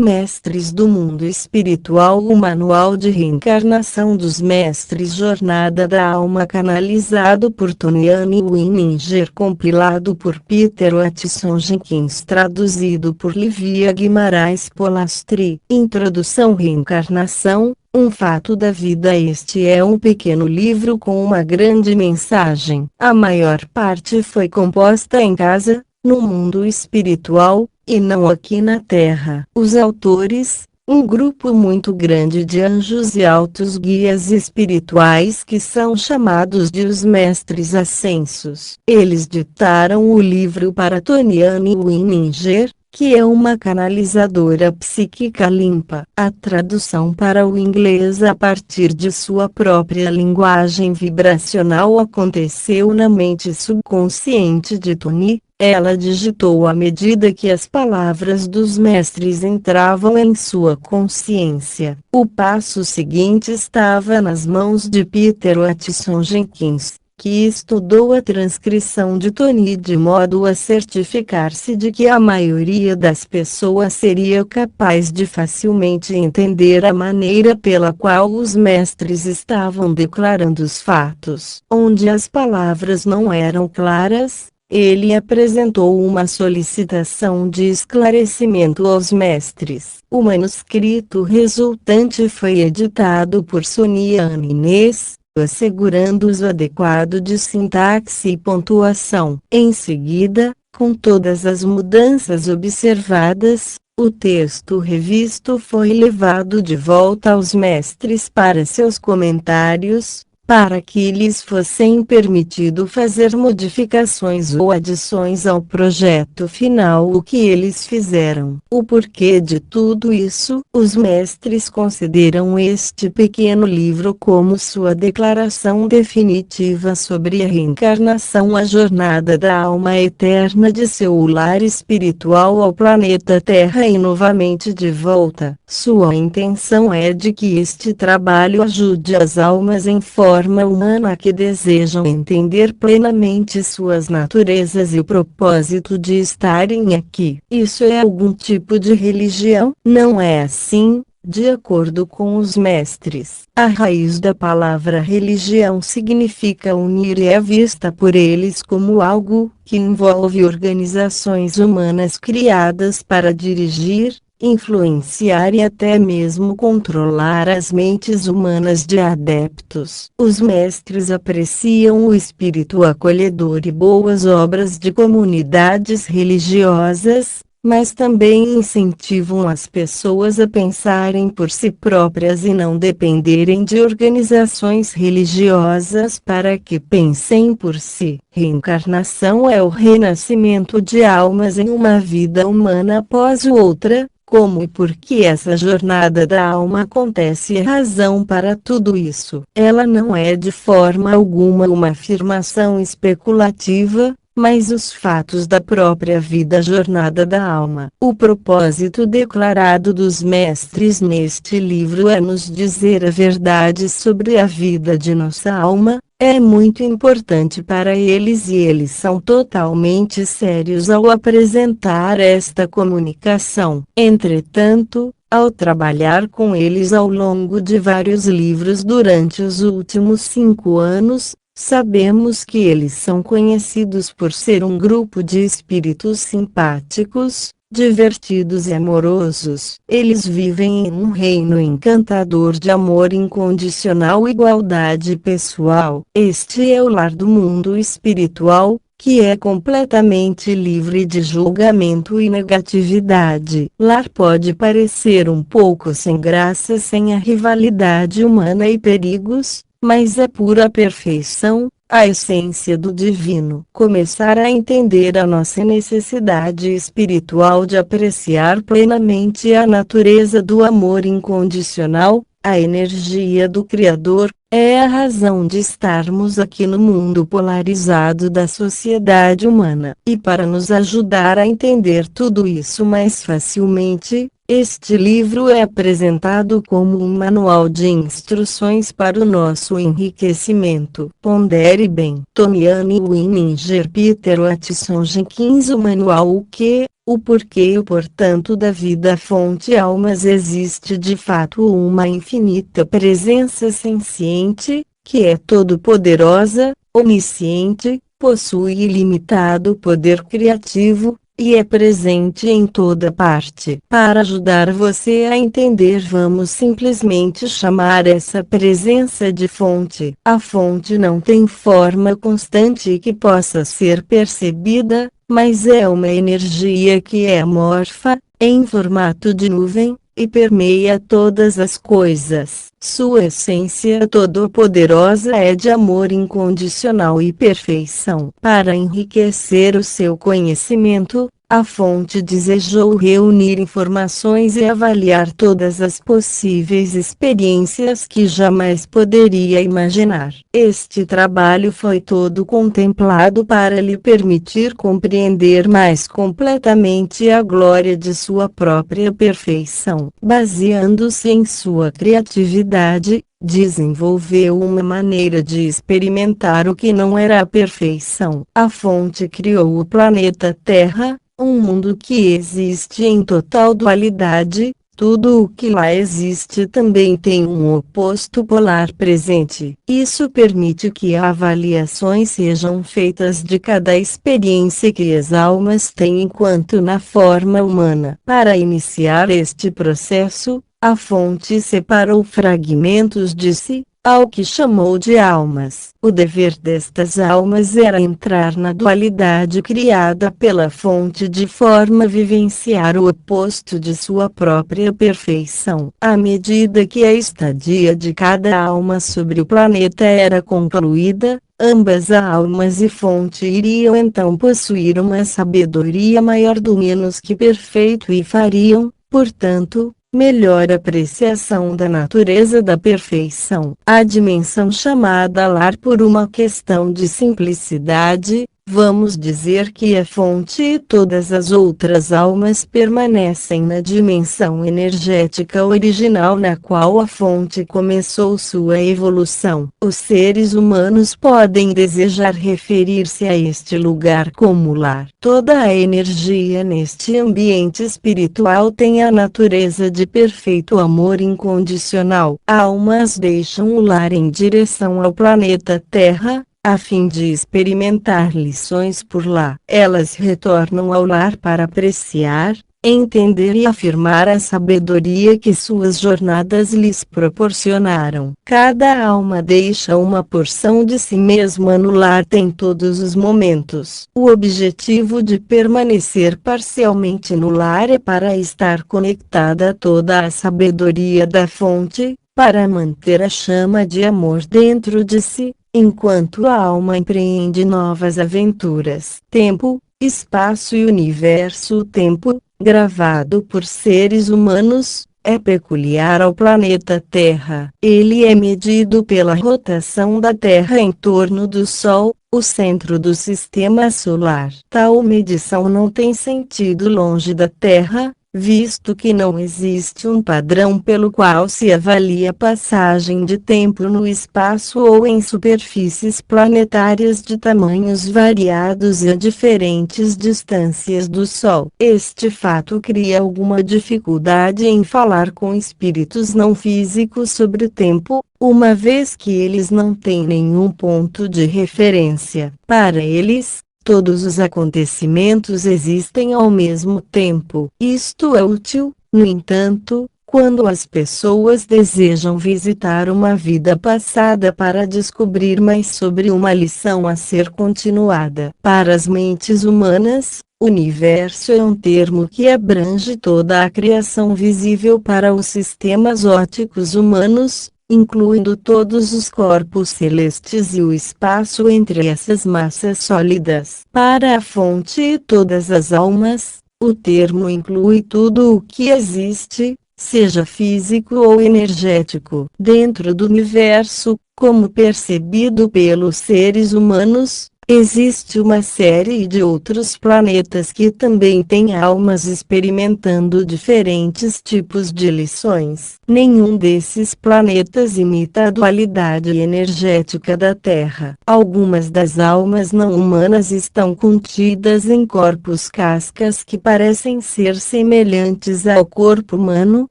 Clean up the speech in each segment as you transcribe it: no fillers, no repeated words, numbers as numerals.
Mestres do Mundo Espiritual, o Manual de Reencarnação dos Mestres, Jornada da Alma, canalizado por Toniane Winninger, compilado por Peter Watson Jenkins, traduzido por Lívia Guimarães Polastri. Introdução: Reencarnação, um fato da vida. Este é um pequeno livro com uma grande mensagem. A maior parte foi composta em casa, no mundo espiritual, e não aqui na Terra. Os autores, um grupo muito grande de anjos e altos guias espirituais que são chamados de os Mestres Ascensos. Eles ditaram o livro para Toniane Winninger, que é uma canalizadora psíquica limpa. A tradução para o inglês a partir de sua própria linguagem vibracional aconteceu na mente subconsciente de Toni. Ela digitou à medida que as palavras dos mestres entravam em sua consciência. O passo seguinte estava nas mãos de Peter Watson Jenkins, que estudou a transcrição de Toni de modo a certificar-se de que a maioria das pessoas seria capaz de facilmente entender a maneira pela qual os mestres estavam declarando os fatos. Onde as palavras não eram claras, ele apresentou uma solicitação de esclarecimento aos mestres. O manuscrito resultante foi editado por Soniane Inês, assegurando uso adequado de sintaxe e pontuação. Em seguida, com todas as mudanças observadas, o texto revisto foi levado de volta aos mestres para seus comentários, para que lhes fossem permitido fazer modificações ou adições ao projeto final, o que eles fizeram. O porquê de tudo isso? Os mestres consideram este pequeno livro como sua declaração definitiva sobre a reencarnação, a jornada da alma eterna de seu lar espiritual ao planeta Terra e novamente de volta. Sua intenção é de que este trabalho ajude as almas em forma humana que desejam entender plenamente suas naturezas e o propósito de estarem aqui. Isso é algum tipo de religião? Não é assim, de acordo com os mestres. A raiz da palavra religião significa unir e é vista por eles como algo que envolve organizações humanas criadas para dirigir, influenciar e até mesmo controlar as mentes humanas de adeptos. Os mestres apreciam o espírito acolhedor e boas obras de comunidades religiosas, mas também incentivam as pessoas a pensarem por si próprias e não dependerem de organizações religiosas para que pensem por si. Reencarnação é o renascimento de almas em uma vida humana após outra. Como e por que essa jornada da alma acontece e a razão para tudo isso. Ela não é de forma alguma uma afirmação especulativa, mas os fatos da própria vida, a jornada da alma. O propósito declarado dos mestres neste livro é nos dizer a verdade sobre a vida de nossa alma. É muito importante para eles e eles são totalmente sérios ao apresentar esta comunicação. Entretanto, ao trabalhar com eles ao longo de vários livros durante os últimos 5 anos, sabemos que eles são conhecidos por ser um grupo de espíritos simpáticos, divertidos e amorosos. Eles vivem em um reino encantador de amor incondicional e igualdade pessoal. Este é o lar do mundo espiritual, que é completamente livre de julgamento e negatividade. Lar pode parecer um pouco sem graça sem a rivalidade humana e perigos, mas é pura perfeição, a essência do divino. Começar a entender a nossa necessidade espiritual de apreciar plenamente a natureza do amor incondicional, a energia do Criador, é a razão de estarmos aqui no mundo polarizado da sociedade humana. E para nos ajudar a entender tudo isso mais facilmente, Este livro é apresentado como um manual de instruções para o nosso enriquecimento. Pondere bem. Toniane Wininger, Peter Watson Jenkins. O manual. O que, o porquê e o portanto da vida. Fonte Almas. Existe de fato uma infinita presença senciente, que é todo-poderosa, onisciente, possui ilimitado poder criativo, e é presente em toda parte. Para ajudar você a entender, vamos simplesmente chamar essa presença de fonte. A fonte não tem forma constante que possa ser percebida, mas é uma energia que é amorfa, em formato de nuvem, e permeia todas as coisas. Sua essência todo-poderosa é de amor incondicional e perfeição. Para enriquecer o seu conhecimento, a fonte desejou reunir informações e avaliar todas as possíveis experiências que jamais poderia imaginar. Este trabalho foi todo contemplado para lhe permitir compreender mais completamente a glória de sua própria perfeição. Baseando-se em sua criatividade, desenvolveu uma maneira de experimentar o que não era a perfeição. A fonte criou o planeta Terra, um mundo que existe em total dualidade. Tudo o que lá existe também tem um oposto polar presente. Isso permite que avaliações sejam feitas de cada experiência que as almas têm enquanto na forma humana. Para iniciar este processo, a fonte separou fragmentos de si, ao que chamou de almas. O dever destas almas era entrar na dualidade criada pela fonte de forma a vivenciar o oposto de sua própria perfeição. À medida que a estadia de cada alma sobre o planeta era concluída, ambas almas e fonte iriam então possuir uma sabedoria maior do menos que perfeito e fariam, portanto, melhor apreciação da natureza da perfeição. A dimensão chamada lar por uma questão de simplicidade, vamos dizer que a fonte e todas as outras almas permanecem na dimensão energética original na qual a fonte começou sua evolução. Os seres humanos podem desejar referir-se a este lugar como lar. Toda a energia neste ambiente espiritual tem a natureza de perfeito amor incondicional. Almas deixam o lar em direção ao planeta Terra, a fim de experimentar lições por lá. Elas retornam ao lar para apreciar, entender e afirmar a sabedoria que suas jornadas lhes proporcionaram. Cada alma deixa uma porção de si mesma no lar em todos os momentos. O objetivo de permanecer parcialmente no lar é para estar conectada a toda a sabedoria da fonte, para manter a chama de amor dentro de si, enquanto a alma empreende novas aventuras. Tempo, espaço e universo. O tempo, gravado por seres humanos, é peculiar ao planeta Terra. Ele é medido pela rotação da Terra em torno do Sol, o centro do sistema solar. Tal medição não tem sentido longe da Terra, visto que não existe um padrão pelo qual se avalia a passagem de tempo no espaço ou em superfícies planetárias de tamanhos variados e a diferentes distâncias do Sol. Este fato cria alguma dificuldade em falar com espíritos não físicos sobre o tempo, uma vez que eles não têm nenhum ponto de referência. Para eles, todos os acontecimentos existem ao mesmo tempo. Isto é útil, no entanto, quando as pessoas desejam visitar uma vida passada para descobrir mais sobre uma lição a ser continuada. Para as mentes humanas, universo é um termo que abrange toda a criação visível para os sistemas ópticos humanos, incluindo todos os corpos celestes e o espaço entre essas massas sólidas. Para a fonte e todas as almas, o termo inclui tudo o que existe, seja físico ou energético, dentro do universo, como percebido pelos seres humanos. Existe uma série de outros planetas que também têm almas experimentando diferentes tipos de lições. Nenhum desses planetas imita a dualidade energética da Terra. Algumas das almas não humanas estão contidas em corpos cascas que parecem ser semelhantes ao corpo humano,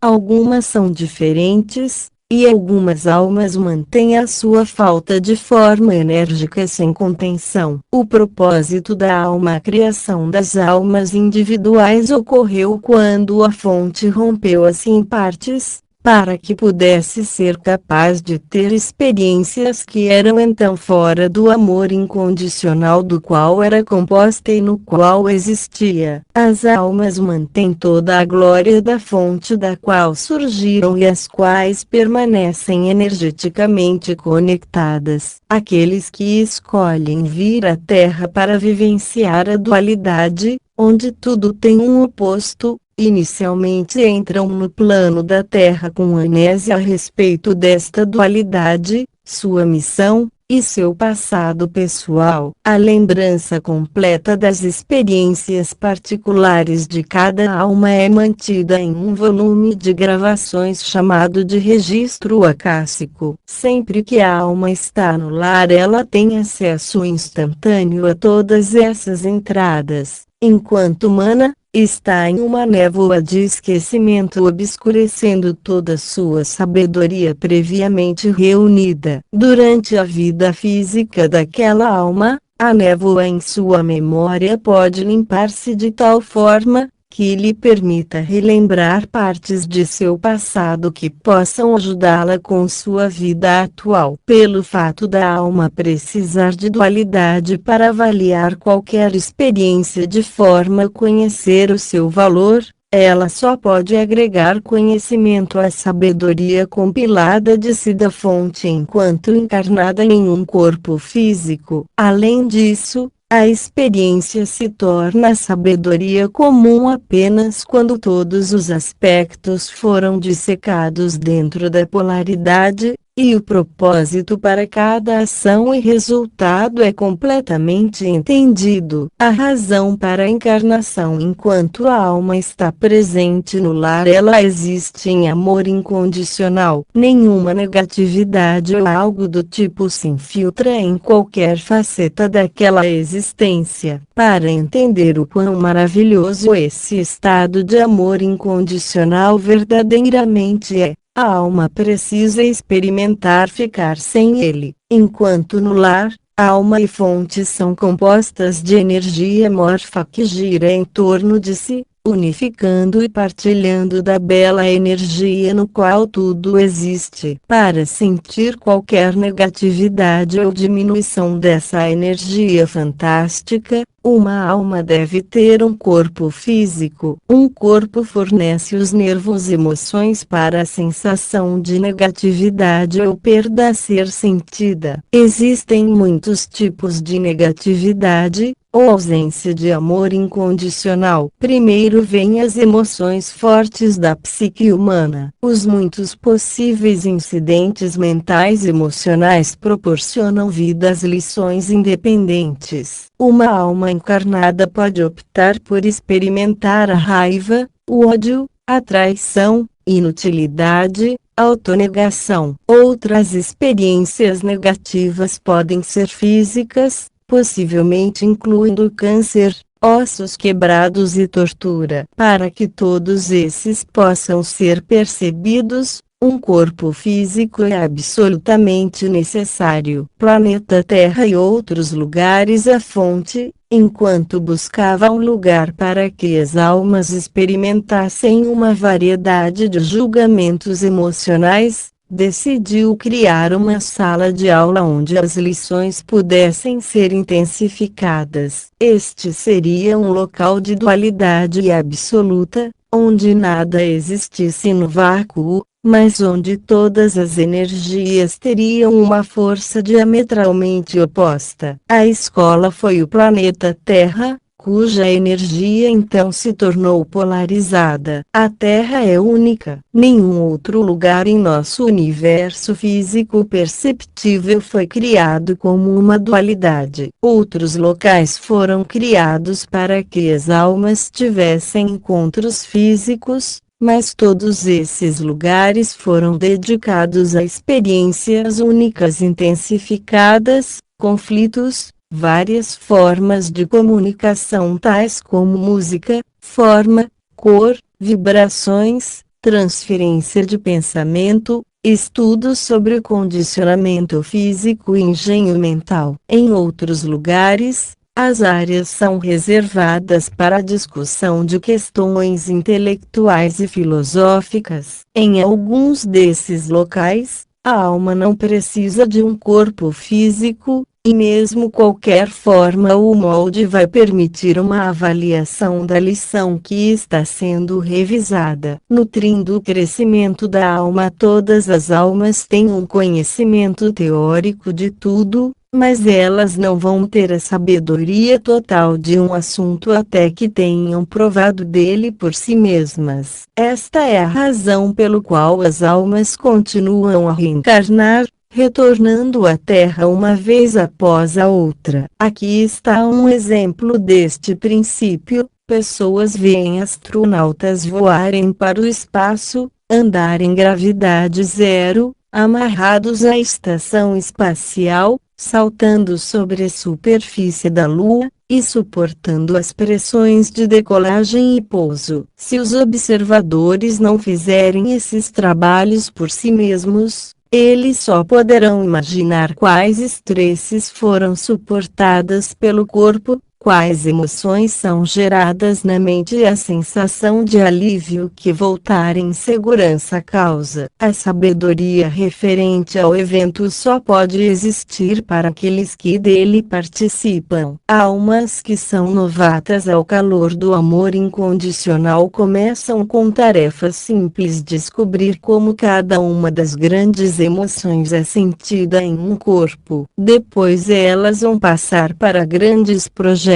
algumas são diferentes, e algumas almas mantêm a sua falta de forma enérgica sem contenção. O propósito da alma, a criação das almas individuais, ocorreu quando a fonte rompeu-se em partes, para que pudesse ser capaz de ter experiências que eram então fora do amor incondicional do qual era composta e no qual existia. As almas mantêm toda a glória da fonte da qual surgiram e as quais permanecem energeticamente conectadas. Aqueles que escolhem vir à Terra para vivenciar a dualidade, onde tudo tem um oposto, inicialmente entram no plano da Terra com amnésia a respeito desta dualidade, sua missão, e seu passado pessoal. A lembrança completa das experiências particulares de cada alma é mantida em um volume de gravações chamado de registro acássico. Sempre que a alma está no lar, ela tem acesso instantâneo a todas essas entradas. Enquanto humana, está em uma névoa de esquecimento obscurecendo toda sua sabedoria previamente reunida. Durante a vida física daquela alma, a névoa em sua memória pode limpar-se de tal forma que lhe permita relembrar partes de seu passado que possam ajudá-la com sua vida atual. Pelo fato da alma precisar de dualidade para avaliar qualquer experiência de forma a conhecer o seu valor, ela só pode agregar conhecimento à sabedoria compilada de si da fonte enquanto encarnada em um corpo físico. Além disso, a experiência se torna sabedoria comum apenas quando todos os aspectos foram dissecados dentro da polaridade, e o propósito para cada ação e resultado é completamente entendido. A razão para a encarnação: enquanto a alma está presente no lar, ela existe em amor incondicional. Nenhuma negatividade ou algo do tipo se infiltra em qualquer faceta daquela existência. Para entender o quão maravilhoso esse estado de amor incondicional verdadeiramente é, a alma precisa experimentar ficar sem ele. Enquanto no lar, alma e fonte são compostas de energia amorfa que gira em torno de si, unificando e partilhando da bela energia no qual tudo existe. Para sentir qualquer negatividade ou diminuição dessa energia fantástica, uma alma deve ter um corpo físico. Um corpo fornece os nervos e emoções para a sensação de negatividade ou perda a ser sentida. Existem muitos tipos de negatividade, ou ausência de amor incondicional. Primeiro vêm as emoções fortes da psique humana. Os muitos possíveis incidentes mentais e emocionais proporcionam vidas lições independentes. Uma alma encarnada pode optar por experimentar a raiva, o ódio, a traição, inutilidade, autonegação. Outras experiências negativas podem ser físicas, possivelmente incluindo câncer, ossos quebrados e tortura. Para que todos esses possam ser percebidos, um corpo físico é absolutamente necessário. Planeta Terra e outros lugares. A fonte, enquanto buscava um lugar para que as almas experimentassem uma variedade de julgamentos emocionais, decidiu criar uma sala de aula onde as lições pudessem ser intensificadas. Este seria um local de dualidade absoluta, onde nada existisse no vácuo, mas onde todas as energias teriam uma força diametralmente oposta. A escola foi o planeta Terra, cuja energia então se tornou polarizada. A Terra é única. Nenhum outro lugar em nosso universo físico perceptível foi criado como uma dualidade. Outros locais foram criados para que as almas tivessem encontros físicos, mas todos esses lugares foram dedicados a experiências únicas intensificadas, conflitos, várias formas de comunicação tais como música, forma, cor, vibrações, transferência de pensamento, estudos sobre condicionamento físico e engenho mental. Em outros lugares, as áreas são reservadas para a discussão de questões intelectuais e filosóficas. Em alguns desses locais, a alma não precisa de um corpo físico, e mesmo qualquer forma ou molde vai permitir uma avaliação da lição que está sendo revisada. Nutrindo o crescimento da alma, todas as almas têm um conhecimento teórico de tudo, mas elas não vão ter a sabedoria total de um assunto até que tenham provado dele por si mesmas. Esta é a razão pelo qual as almas continuam a reencarnar, retornando à Terra uma vez após a outra. Aqui está um exemplo deste princípio: pessoas veem astronautas voarem para o espaço, andar em gravidade zero, amarrados à estação espacial, saltando sobre a superfície da Lua, e suportando as pressões de decolagem e pouso. Se os observadores não fizerem esses trabalhos por si mesmos, eles só poderão imaginar quais estresses foram suportados pelo corpo, quais emoções são geradas na mente e a sensação de alívio que voltar em segurança causa. A sabedoria referente ao evento só pode existir para aqueles que dele participam. Almas que são novatas ao calor do amor incondicional começam com tarefas simples: descobrir como cada uma das grandes emoções é sentida em um corpo. Depois elas vão passar para grandes projetos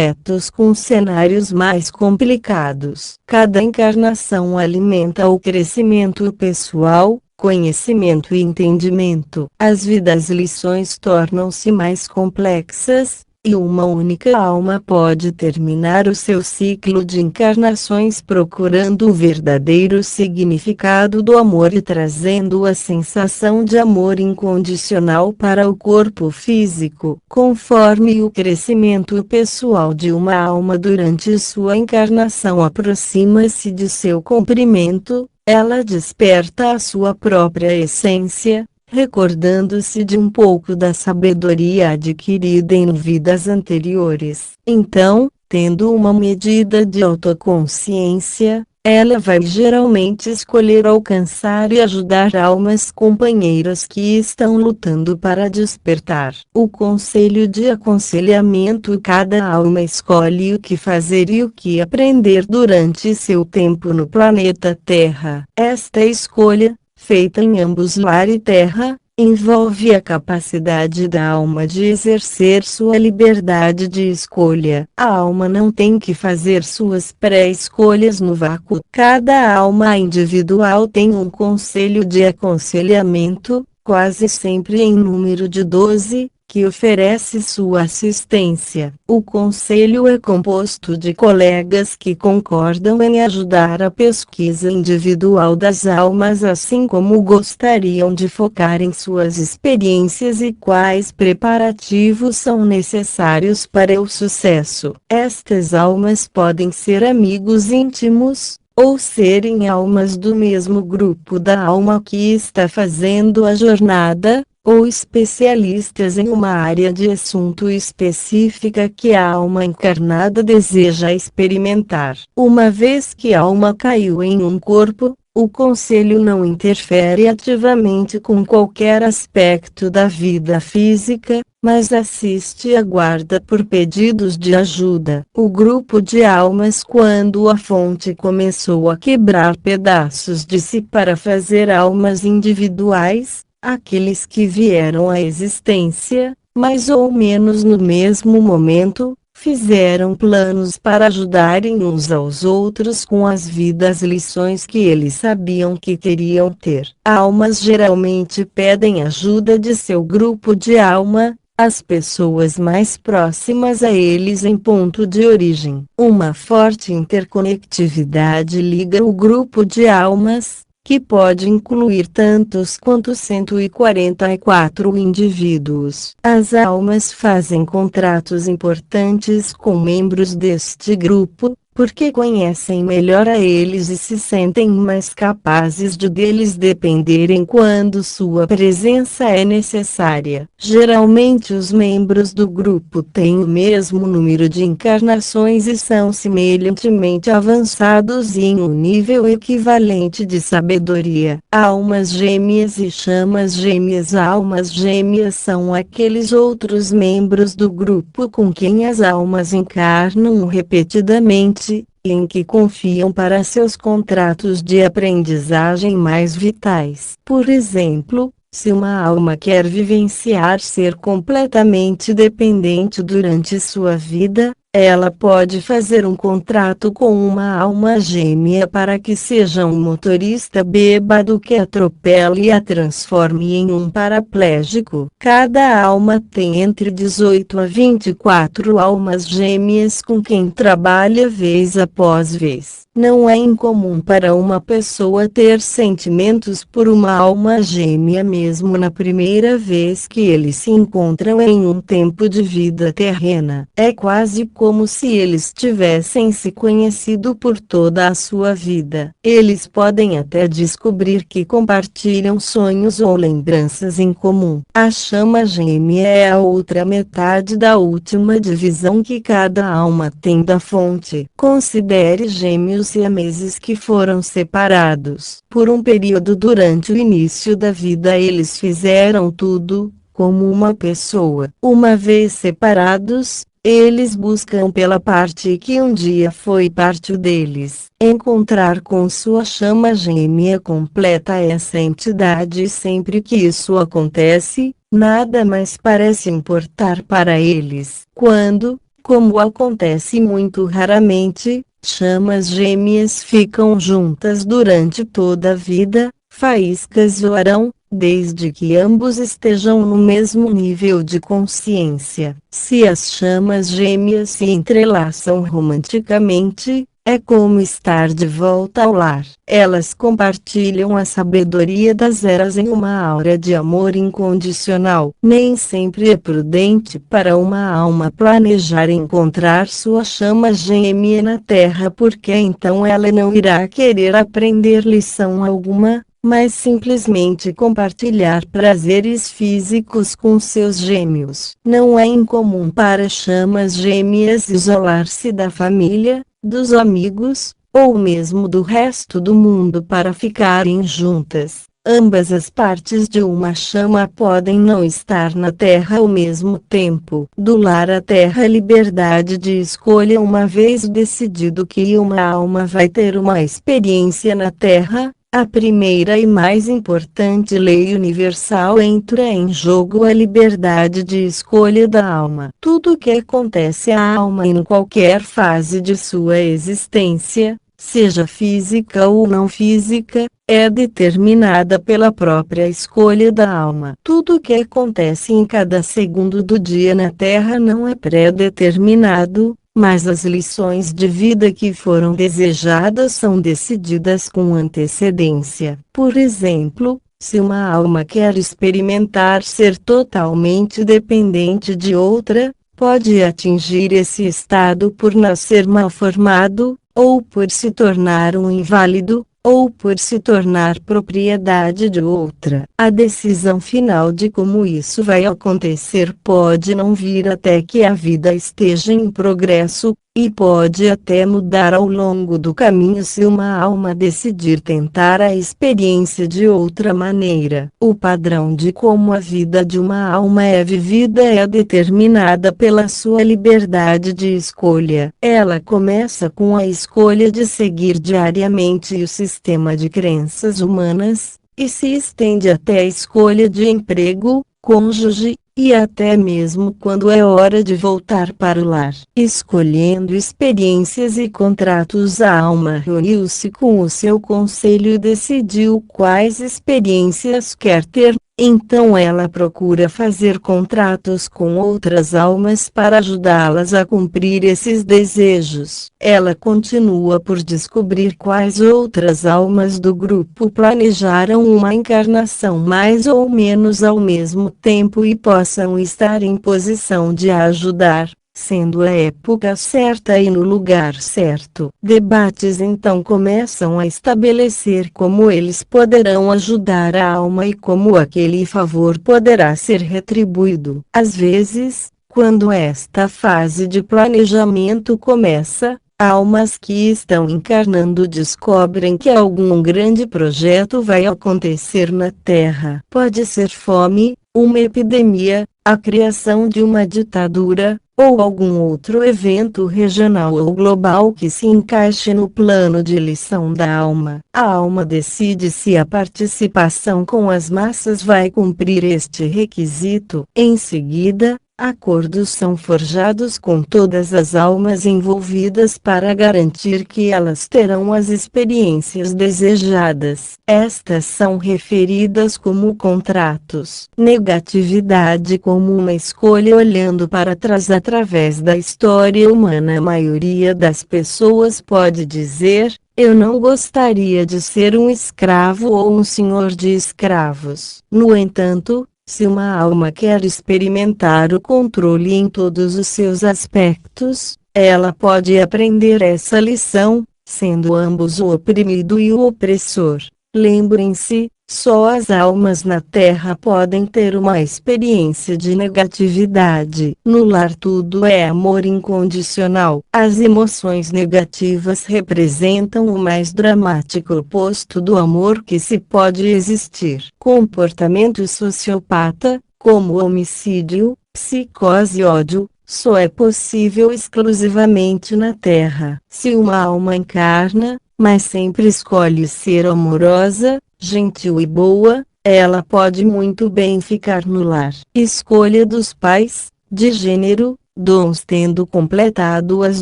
com cenários mais complicados. Cada encarnação alimenta o crescimento pessoal, conhecimento e entendimento. As vidas lições tornam-se mais complexas, e uma única alma pode terminar o seu ciclo de encarnações procurando o verdadeiro significado do amor e trazendo a sensação de amor incondicional para o corpo físico. Conforme o crescimento pessoal de uma alma durante sua encarnação aproxima-se de seu comprimento, ela desperta a sua própria essência, recordando-se de um pouco da sabedoria adquirida em vidas anteriores. Então, tendo uma medida de autoconsciência, ela vai geralmente escolher alcançar e ajudar almas companheiras que estão lutando para despertar. O conselho de aconselhamento: cada alma escolhe o que fazer e o que aprender durante seu tempo no planeta Terra. Esta escolha, feita em ambos lar e terra, envolve a capacidade da alma de exercer sua liberdade de escolha. A alma não tem que fazer suas pré-escolhas no vácuo. Cada alma individual tem um conselho de aconselhamento, quase sempre em número de 12, que oferece sua assistência. O conselho é composto de colegas que concordam em ajudar a pesquisa individual das almas, assim como gostariam de focar em suas experiências e quais preparativos são necessários para o sucesso. Estas almas podem ser amigos íntimos, ou serem almas do mesmo grupo da alma que está fazendo a jornada, ou especialistas em uma área de assunto específica que a alma encarnada deseja experimentar. Uma vez que a alma caiu em um corpo, o conselho não interfere ativamente com qualquer aspecto da vida física, mas assiste e aguarda por pedidos de ajuda. O grupo de almas, quando a fonte começou a quebrar pedaços de si para fazer almas individuais, aqueles que vieram à existência, mais ou menos no mesmo momento, Fizeram planos para ajudarem uns aos outros com as vidas lições que eles sabiam que queriam ter. Almas geralmente pedem ajuda de seu grupo de alma, as pessoas mais próximas a eles em ponto de origem. Uma forte interconectividade liga o grupo de almas, que pode incluir tantos quanto 144 indivíduos. As almas fazem contratos importantes com membros deste grupo, porque conhecem melhor a eles e se sentem mais capazes de deles dependerem quando sua presença é necessária. Geralmente os membros do grupo têm o mesmo número de encarnações e são semelhantemente avançados e em um nível equivalente de sabedoria. Almas gêmeas e chamas gêmeas. Almas gêmeas são aqueles outros membros do grupo com quem as almas encarnam repetidamente, em que confiam para seus contratos de aprendizagem mais vitais. Por exemplo, se uma alma quer vivenciar ser completamente dependente durante sua vida, ela pode fazer um contrato com uma alma gêmea para que seja um motorista bêbado que atropele e a transforme em um paraplégico. Cada alma tem entre 18 a 24 almas gêmeas com quem trabalha vez após vez. Não é incomum para uma pessoa ter sentimentos por uma alma gêmea mesmo na primeira vez que eles se encontram em um tempo de vida terrena. É quase como se eles tivessem se conhecido por toda a sua vida. Eles podem até descobrir que compartilham sonhos ou lembranças em comum. A chama gêmea é a outra metade da última divisão que cada alma tem da fonte. Considere gêmeos siameses que foram separados. Por um período durante o início da vida eles fizeram tudo, como uma pessoa. Uma vez separados, eles buscam pela parte que um dia foi parte deles. Encontrar com sua chama gêmea completa essa entidade e sempre que isso acontece, nada mais parece importar para eles. Quando, como acontece muito raramente, chamas gêmeas ficam juntas durante toda a vida, faíscas voarão, desde que ambos estejam no mesmo nível de consciência. Se as chamas gêmeas se entrelaçam romanticamente, é como estar de volta ao lar. Elas compartilham a sabedoria das eras em uma aura de amor incondicional. Nem sempre é prudente para uma alma planejar encontrar sua chama gêmea na Terra, porque então ela não irá querer aprender lição alguma, mas simplesmente compartilhar prazeres físicos com seus gêmeos. Não é incomum para chamas gêmeas isolar-se da família, dos amigos, ou mesmo do resto do mundo para ficarem juntas. Ambas as partes de uma chama podem não estar na Terra ao mesmo tempo. Do lar à Terra, a liberdade de escolha. Uma vez decidido que uma alma vai ter uma experiência na Terra, a primeira e mais importante lei universal entra em jogo: a liberdade de escolha da alma. Tudo que acontece à alma em qualquer fase de sua existência, seja física ou não física, é determinada pela própria escolha da alma. Tudo que acontece em cada segundo do dia na Terra não é pré-determinado, mas as lições de vida que foram desejadas são decididas com antecedência. Por exemplo, se uma alma quer experimentar ser totalmente dependente de outra, pode atingir esse estado por nascer mal formado, ou por se tornar um inválido, ou por se tornar propriedade de outra. A decisão final de como isso vai acontecer pode não vir até que a vida esteja em progresso, e pode até mudar ao longo do caminho se uma alma decidir tentar a experiência de outra maneira. O padrão de como a vida de uma alma é vivida é determinada pela sua liberdade de escolha. Ela começa com a escolha de seguir diariamente o sistema de crenças humanas, e se estende até a escolha de emprego, cônjuge, e até mesmo quando é hora de voltar para o lar. Escolhendo experiências e contratos, a alma reuniu-se com o seu conselho e decidiu quais experiências quer ter. Então ela procura fazer contratos com outras almas para ajudá-las a cumprir esses desejos. Ela continua por descobrir quais outras almas do grupo planejaram uma encarnação mais ou menos ao mesmo tempo e possam estar em posição de a ajudar, sendo a época certa e no lugar certo. Debates então começam a estabelecer como eles poderão ajudar a alma e como aquele favor poderá ser retribuído. Às vezes, quando esta fase de planejamento começa, almas que estão encarnando descobrem que algum grande projeto vai acontecer na Terra. Pode ser fome, uma epidemia, a criação de uma ditadura, ou algum outro evento regional ou global que se encaixe no plano de lição da alma. A alma decide se a participação com as massas vai cumprir este requisito. Em seguida, acordos são forjados com todas as almas envolvidas para garantir que elas terão as experiências desejadas. Estas são referidas como contratos. Negatividade como uma escolha olhando para trás através da história humana. A maioria das pessoas pode dizer: eu não gostaria de ser um escravo ou um senhor de escravos. No entanto, se uma alma quer experimentar o controle em todos os seus aspectos, ela pode aprender essa lição, sendo ambos o oprimido e o opressor. Lembrem-se, só as almas na Terra podem ter uma experiência de negatividade. No lar tudo é amor incondicional. As emoções negativas representam o mais dramático oposto do amor que se pode existir. Comportamento sociopata, como homicídio, psicose e ódio, só é possível exclusivamente na Terra. Se uma alma encarna, mas sempre escolhe ser amorosa, gentil e boa, ela pode muito bem ficar no lar. Escolha dos pais, de gênero, dons. Tendo completado as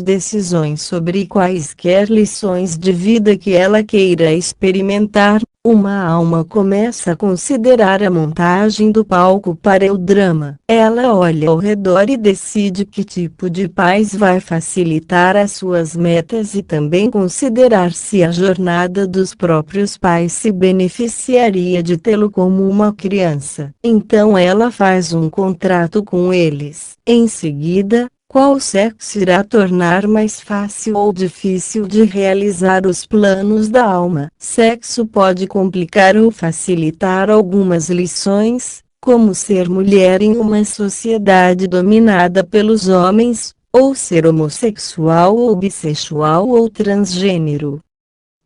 decisões sobre quaisquer lições de vida que ela queira experimentar, uma alma começa a considerar a montagem do palco para o drama. Ela olha ao redor e decide que tipo de pais vai facilitar as suas metas e também considerar se a jornada dos próprios pais se beneficiaria de tê-lo como uma criança. Então ela faz um contrato com eles. Em seguida, qual sexo irá tornar mais fácil ou difícil de realizar os planos da alma? Sexo pode complicar ou facilitar algumas lições, como ser mulher em uma sociedade dominada pelos homens, ou ser homossexual ou bissexual ou transgênero.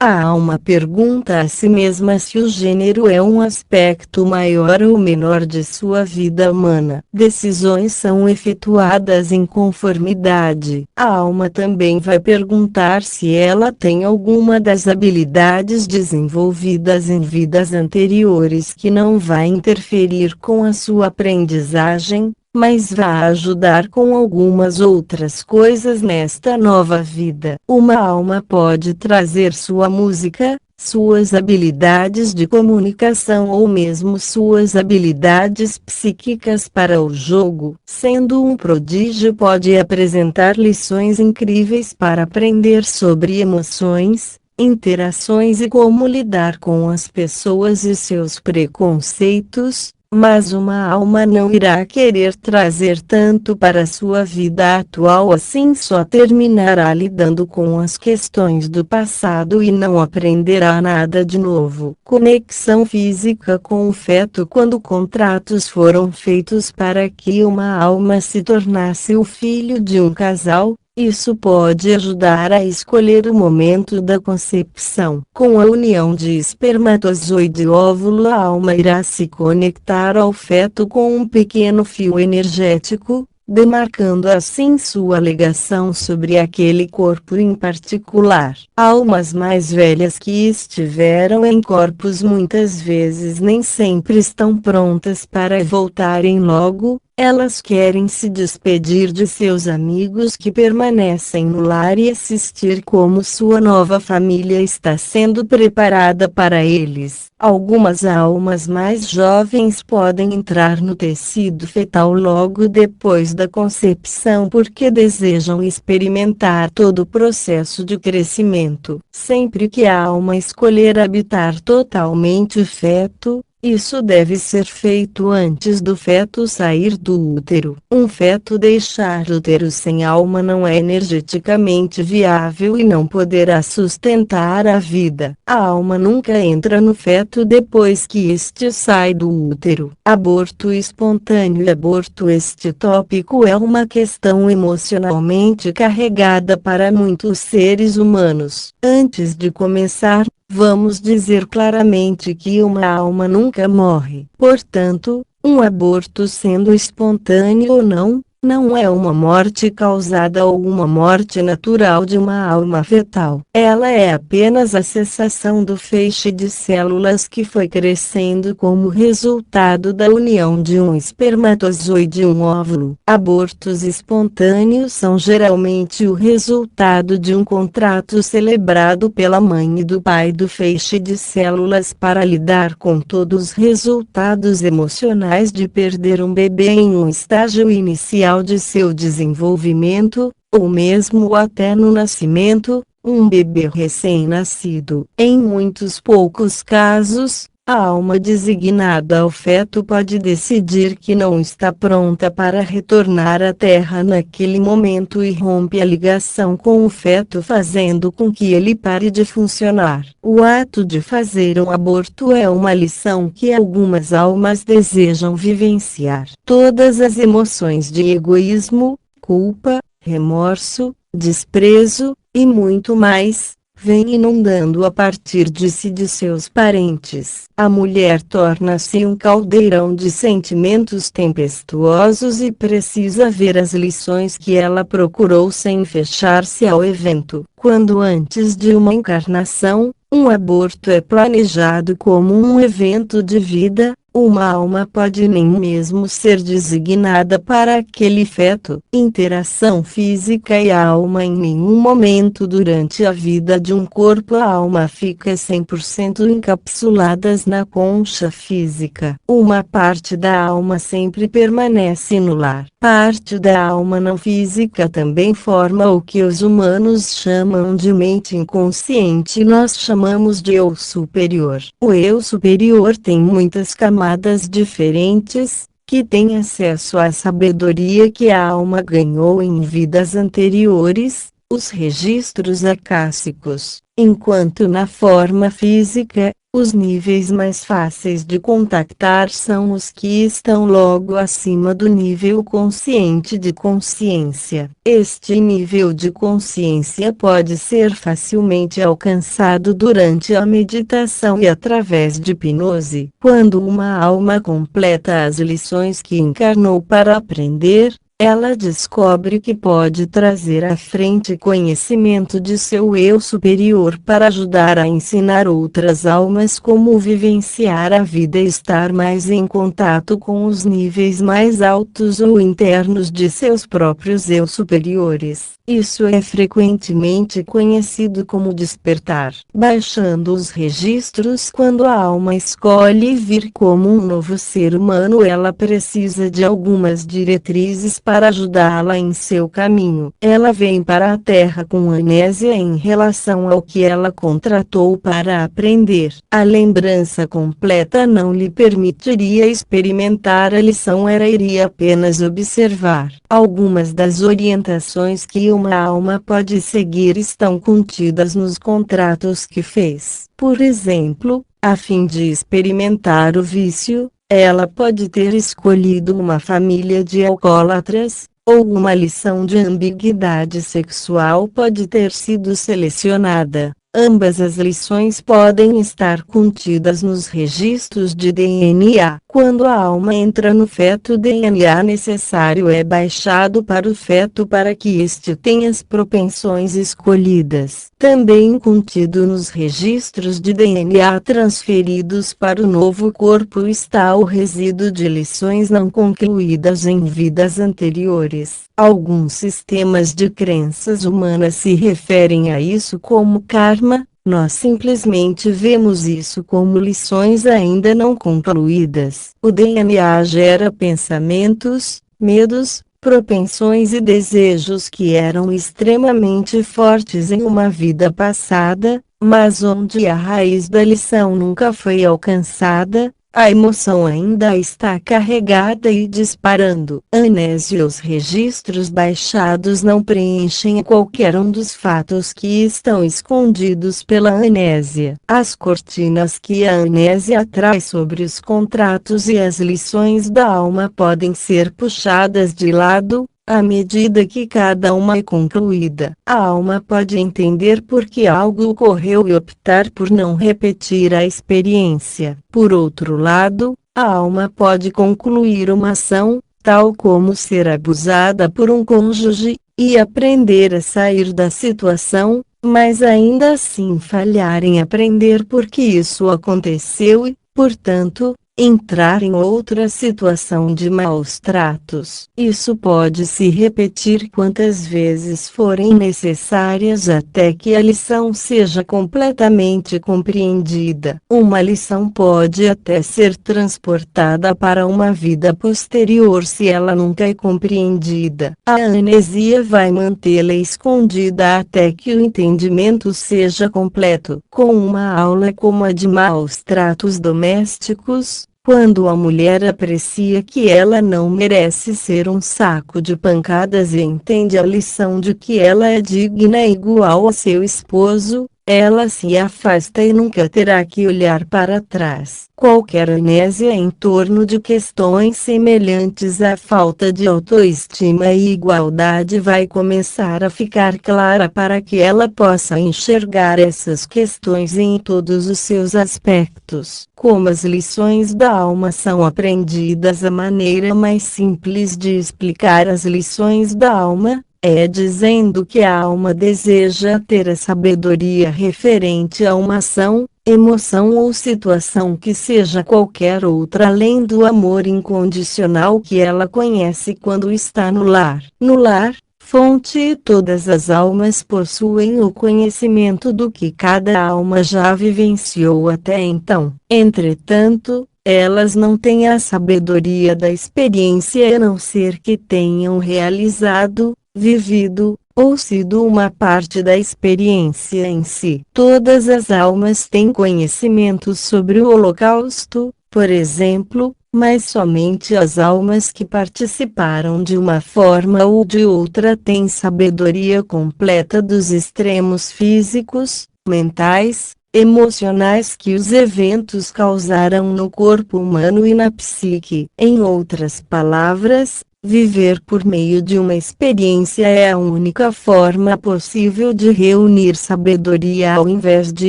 A alma pergunta a si mesma se o gênero é um aspecto maior ou menor de sua vida humana. Decisões são efetuadas em conformidade. A alma também vai perguntar se ela tem alguma das habilidades desenvolvidas em vidas anteriores que não vai interferir com a sua aprendizagem, mas vai ajudar com algumas outras coisas nesta nova vida. Uma alma pode trazer sua música, suas habilidades de comunicação ou mesmo suas habilidades psíquicas para o jogo. Sendo um prodígio, pode apresentar lições incríveis para aprender sobre emoções, interações e como lidar com as pessoas e seus preconceitos. Mas uma alma não irá querer trazer tanto para sua vida atual assim, só terminará lidando com as questões do passado e não aprenderá nada de novo. Conexão física com o feto. Quando contratos foram feitos para que uma alma se tornasse o filho de um casal, isso pode ajudar a escolher o momento da concepção. Com a união de espermatozoide e óvulo, a alma irá se conectar ao feto com um pequeno fio energético, demarcando assim sua ligação sobre aquele corpo em particular. Almas mais velhas que estiveram em corpos muitas vezes nem sempre estão prontas para voltarem logo. Elas querem se despedir de seus amigos que permanecem no lar e assistir como sua nova família está sendo preparada para eles. Algumas almas mais jovens podem entrar no tecido fetal logo depois da concepção porque desejam experimentar todo o processo de crescimento. Sempre que a alma escolher habitar totalmente o feto, isso deve ser feito antes do feto sair do útero. Um feto deixar o útero sem alma não é energeticamente viável e não poderá sustentar a vida. A alma nunca entra no feto depois que este sai do útero. Aborto espontâneo e aborto. Este tópico é uma questão emocionalmente carregada para muitos seres humanos. Antes de começar, vamos dizer claramente que uma alma nunca morre. Portanto, um aborto sendo espontâneo ou não, não é uma morte causada ou uma morte natural de uma alma fetal. Ela é apenas a cessação do feixe de células que foi crescendo como resultado da união de um espermatozoide e um óvulo. Abortos espontâneos são geralmente o resultado de um contrato celebrado pela mãe e do pai do feixe de células para lidar com todos os resultados emocionais de perder um bebê em um estágio inicial de seu desenvolvimento, ou mesmo até no nascimento, um bebê recém-nascido. Em muitos poucos casos, a alma designada ao feto pode decidir que não está pronta para retornar à Terra naquele momento e rompe a ligação com o feto, fazendo com que ele pare de funcionar. O ato de fazer um aborto é uma lição que algumas almas desejam vivenciar. Todas as emoções de egoísmo, culpa, remorso, desprezo, e muito mais, vem inundando a partir de si e de seus parentes. A mulher torna-se um caldeirão de sentimentos tempestuosos e precisa ver as lições que ela procurou sem fechar-se ao evento. Quando antes de uma encarnação, um aborto é planejado como um evento de vida, uma alma pode nem mesmo ser designada para aquele feto. Interação física e a alma. Em nenhum momento durante a vida de um corpo a alma fica 100% encapsuladas na concha física. Uma parte da alma sempre permanece no lar. Parte da alma não física também forma o que os humanos chamam de mente inconsciente e nós chamamos de eu superior. O eu superior tem muitas camadas diferentes, que tem acesso à sabedoria que a alma ganhou em vidas anteriores, os registros acássicos, enquanto na forma física, os níveis mais fáceis de contactar são os que estão logo acima do nível consciente de consciência. Este nível de consciência pode ser facilmente alcançado durante a meditação e através de hipnose. Quando uma alma completa as lições que encarnou para aprender, ela descobre que pode trazer à frente conhecimento de seu eu superior para ajudar a ensinar outras almas como vivenciar a vida e estar mais em contato com os níveis mais altos ou internos de seus próprios eu superiores. Isso é frequentemente conhecido como despertar. Baixando os registros. Quando a alma escolhe vir como um novo ser humano, ela precisa de algumas diretrizes para ajudá-la em seu caminho. Ela vem para a Terra com amnésia em relação ao que ela contratou para aprender. A lembrança completa não lhe permitiria experimentar a lição, ela iria apenas observar. Algumas das orientações que uma alma pode seguir estão contidas nos contratos que fez. Por exemplo, a fim de experimentar o vício, ela pode ter escolhido uma família de alcoólatras, ou uma lição de ambiguidade sexual pode ter sido selecionada. Ambas as lições podem estar contidas nos registros de DNA. Quando a alma entra no feto, o DNA necessário é baixado para o feto para que este tenha as propensões escolhidas. Também contido nos registros de DNA transferidos para o novo corpo está o resíduo de lições não concluídas em vidas anteriores. Alguns sistemas de crenças humanas se referem a isso como karma. Nós simplesmente vemos isso como lições ainda não concluídas. O DNA gera pensamentos, medos, propensões e desejos que eram extremamente fortes em uma vida passada, mas onde a raiz da lição nunca foi alcançada. A emoção ainda está carregada e disparando. Amnésia. Os registros baixados não preenchem qualquer um dos fatos que estão escondidos pela amnésia. As cortinas que a amnésia traz sobre os contratos e as lições da alma podem ser puxadas de lado. À medida que cada uma é concluída, a alma pode entender por que algo ocorreu e optar por não repetir a experiência. Por outro lado, a alma pode concluir uma ação, tal como ser abusada por um cônjuge, e aprender a sair da situação, mas ainda assim falhar em aprender por que isso aconteceu e, portanto, entrar em outra situação de maus tratos. Isso pode se repetir quantas vezes forem necessárias até que a lição seja completamente compreendida. Uma lição pode até ser transportada para uma vida posterior se ela nunca é compreendida. A amnésia vai mantê-la escondida até que o entendimento seja completo. Com uma aula como a de maus tratos domésticos, quando a mulher aprecia que ela não merece ser um saco de pancadas e entende a lição de que ela é digna e igual ao seu esposo, ela se afasta e nunca terá que olhar para trás. Qualquer amnésia em torno de questões semelhantes à falta de autoestima e igualdade vai começar a ficar clara para que ela possa enxergar essas questões em todos os seus aspectos. Como as lições da alma são aprendidas, a maneira mais simples de explicar as lições da alma é dizendo que a alma deseja ter a sabedoria referente a uma ação, emoção ou situação que seja qualquer outra além do amor incondicional que ela conhece quando está no lar. No lar, fonte, todas as almas possuem o conhecimento do que cada alma já vivenciou até então. Entretanto, elas não têm a sabedoria da experiência a não ser que tenham realizado, vivido, ou sido uma parte da experiência em si. Todas as almas têm conhecimento sobre o Holocausto, por exemplo, mas somente as almas que participaram de uma forma ou de outra têm sabedoria completa dos extremos físicos, mentais, emocionais que os eventos causaram no corpo humano e na psique. Em outras palavras, viver por meio de uma experiência é a única forma possível de reunir sabedoria ao invés de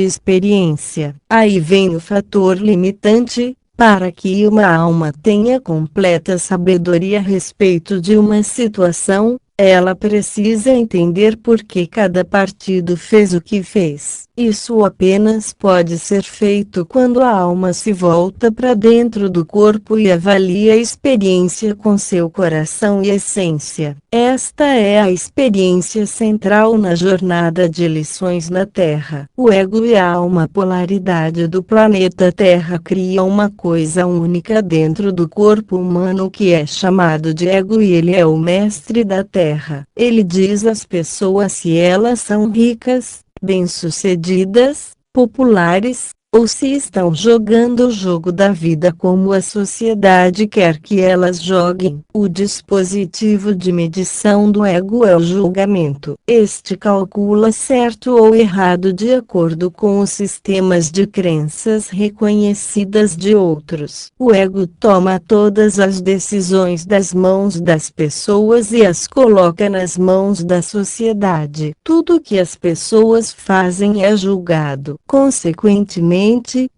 experiência. Aí vem o fator limitante. Para que uma alma tenha completa sabedoria a respeito de uma situação, ela precisa entender por que cada partido fez o que fez. Isso apenas pode ser feito quando a alma se volta para dentro do corpo e avalia a experiência com seu coração e essência. Esta é a experiência central na jornada de lições na Terra. O ego e a alma, polaridade do planeta Terra, criam uma coisa única dentro do corpo humano que é chamado de ego, e ele é o mestre da Terra. Ele diz às pessoas se elas são ricas, bem-sucedidas, populares, ou se estão jogando o jogo da vida como a sociedade quer que elas joguem. O dispositivo de medição do ego é o julgamento. Este calcula certo ou errado de acordo com os sistemas de crenças reconhecidas de outros. O ego toma todas as decisões das mãos das pessoas e as coloca nas mãos da sociedade. Tudo que as pessoas fazem é julgado. Consequentemente,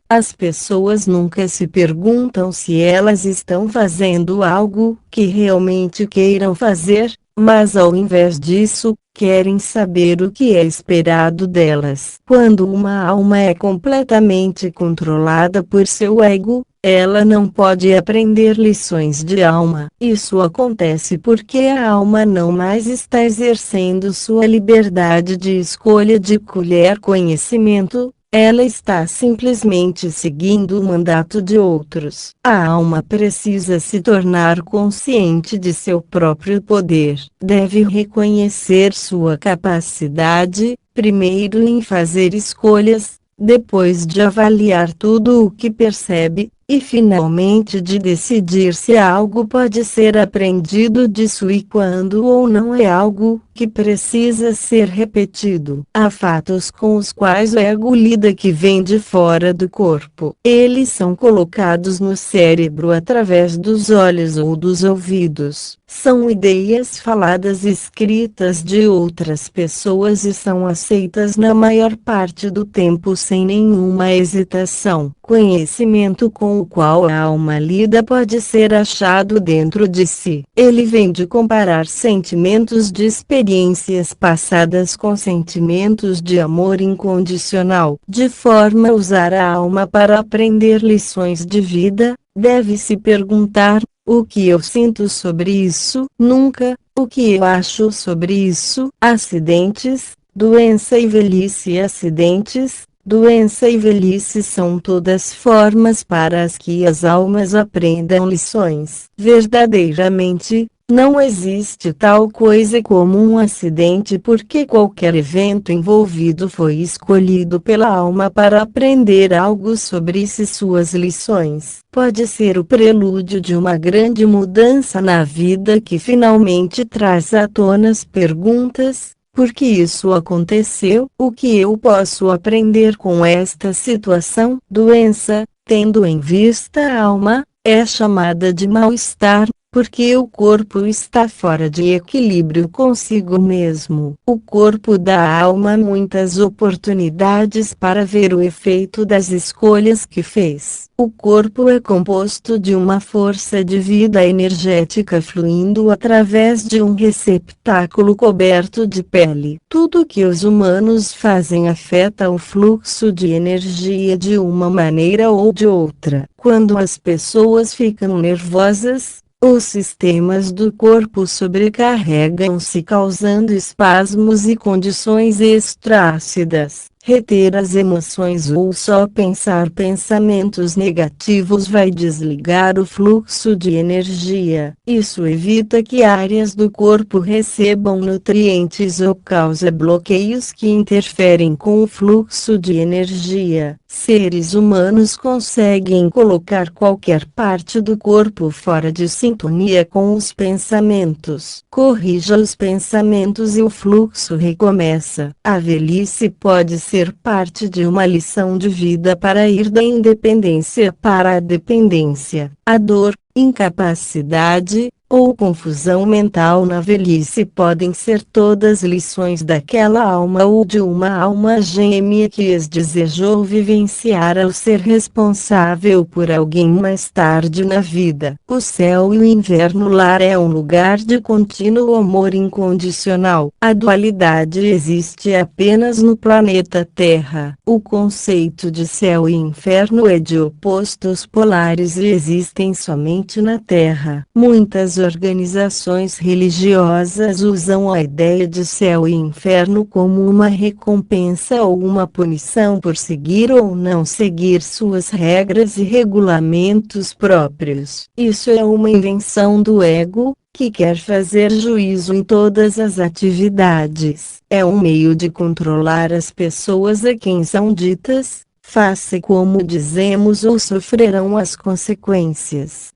as pessoas nunca se perguntam se elas estão fazendo algo que realmente queiram fazer, mas ao invés disso, querem saber o que é esperado delas. Quando uma alma é completamente controlada por seu ego, ela não pode aprender lições de alma. Isso acontece porque a alma não mais está exercendo sua liberdade de escolha de colher conhecimento. Ela está simplesmente seguindo o mandato de outros. A alma precisa se tornar consciente de seu próprio poder. Deve reconhecer sua capacidade, primeiro em fazer escolhas, depois de avaliar tudo o que percebe, e finalmente de decidir se algo pode ser aprendido disso e quando ou não é algo que precisa ser repetido. Há fatos com os quais o ego lida que vêm de fora do corpo. Eles são colocados no cérebro através dos olhos ou dos ouvidos. São ideias faladas e escritas de outras pessoas e são aceitas na maior parte do tempo sem nenhuma hesitação. Conhecimento com o qual a alma lida pode ser achado dentro de si. Ele vem de comparar sentimentos de experiências passadas com sentimentos de amor incondicional. De forma a usar a alma para aprender lições de vida, deve-se perguntar: o que eu sinto sobre isso? Nunca, o que eu acho sobre isso? Acidentes, doença e velhice. Acidentes, doença e velhice são todas formas para as que as almas aprendam lições. Verdadeiramente, não existe tal coisa como um acidente porque qualquer evento envolvido foi escolhido pela alma para aprender algo sobre si. Suas lições pode ser o prelúdio de uma grande mudança na vida que finalmente traz à tona as perguntas: por que isso aconteceu? O que eu posso aprender com esta situação? Doença, tendo em vista a alma, é chamada de mal-estar, porque o corpo está fora de equilíbrio consigo mesmo. O corpo dá à alma muitas oportunidades para ver o efeito das escolhas que fez. O corpo é composto de uma força de vida energética fluindo através de um receptáculo coberto de pele. Tudo que os humanos fazem afeta o fluxo de energia de uma maneira ou de outra. Quando as pessoas ficam nervosas, os sistemas do corpo sobrecarregam-se causando espasmos e condições extra-ácidas. Reter as emoções ou só pensar pensamentos negativos vai desligar o fluxo de energia. Isso evita que áreas do corpo recebam nutrientes ou causa bloqueios que interferem com o fluxo de energia. Seres humanos conseguem colocar qualquer parte do corpo fora de sintonia com os pensamentos. Corrija os pensamentos e o fluxo recomeça. A velhice pode ser parte de uma lição de vida para ir da independência para a dependência. A dor, incapacidade ou confusão mental na velhice podem ser todas lições daquela alma ou de uma alma gêmea que as desejou vivenciar ao ser responsável por alguém mais tarde na vida. O céu e o inverno. Lar é um lugar de contínuo amor incondicional. A dualidade existe apenas no planeta Terra. O conceito de céu e inferno é de opostos polares e existem somente na Terra. Muitas organizações religiosas usam a ideia de céu e inferno como uma recompensa ou uma punição por seguir ou não seguir suas regras e regulamentos próprios. Isso é uma invenção do ego, que quer fazer juízo em todas as atividades. É um meio de controlar as pessoas a quem são ditas faça como dizemos ou sofrerão as consequências.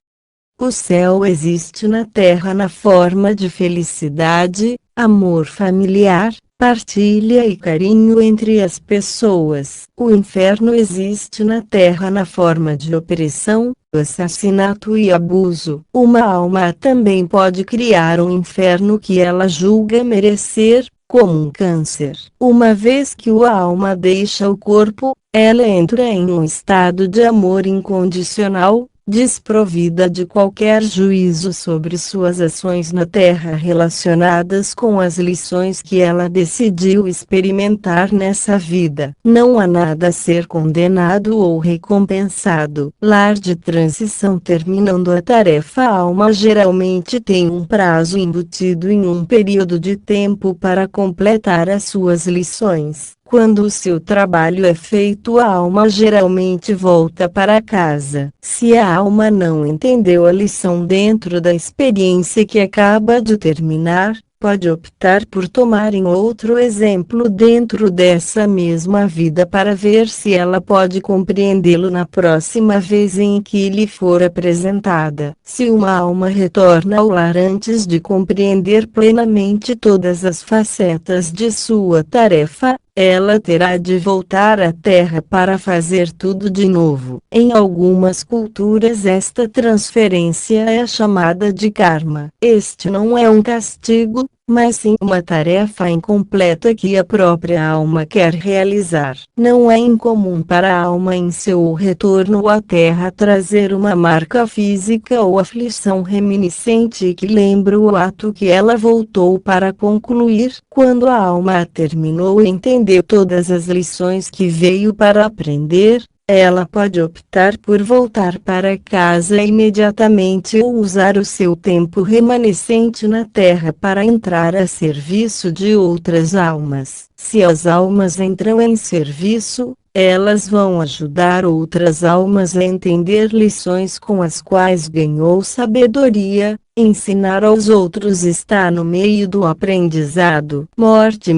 O céu existe na terra na forma de felicidade, amor familiar, partilha e carinho entre as pessoas. O inferno existe na terra na forma de opressão, assassinato e abuso. Uma alma também pode criar um inferno que ela julga merecer, como um câncer. Uma vez que a alma deixa o corpo, ela entra em um estado de amor incondicional, desprovida de qualquer juízo sobre suas ações na terra relacionadas com as lições que ela decidiu experimentar nessa vida. Não há nada a ser condenado ou recompensado. Lar de transição. Terminando a tarefa, a alma geralmente tem um prazo embutido em um período de tempo para completar as suas lições. Quando o seu trabalho é feito, a alma geralmente volta para casa. Se a alma não entendeu a lição dentro da experiência que acaba de terminar, pode optar por tomar em outro exemplo dentro dessa mesma vida para ver se ela pode compreendê-lo na próxima vez em que lhe for apresentada. Se uma alma retorna ao lar antes de compreender plenamente todas as facetas de sua tarefa, ela terá de voltar à Terra para fazer tudo de novo. Em algumas culturas esta transferência é chamada de karma. Este não é um castigo, mas sim uma tarefa incompleta que a própria alma quer realizar. Não é incomum para a alma em seu retorno à Terra trazer uma marca física ou aflição reminiscente que lembra o ato que ela voltou para concluir. Quando a alma terminou e entendeu todas as lições que veio para aprender, ela pode optar por voltar para casa imediatamente ou usar o seu tempo remanescente na Terra para entrar a serviço de outras almas. Se as almas entram em serviço, elas vão ajudar outras almas a entender lições com as quais ganhou sabedoria. Ensinar aos outros está no meio do aprendizado. Morte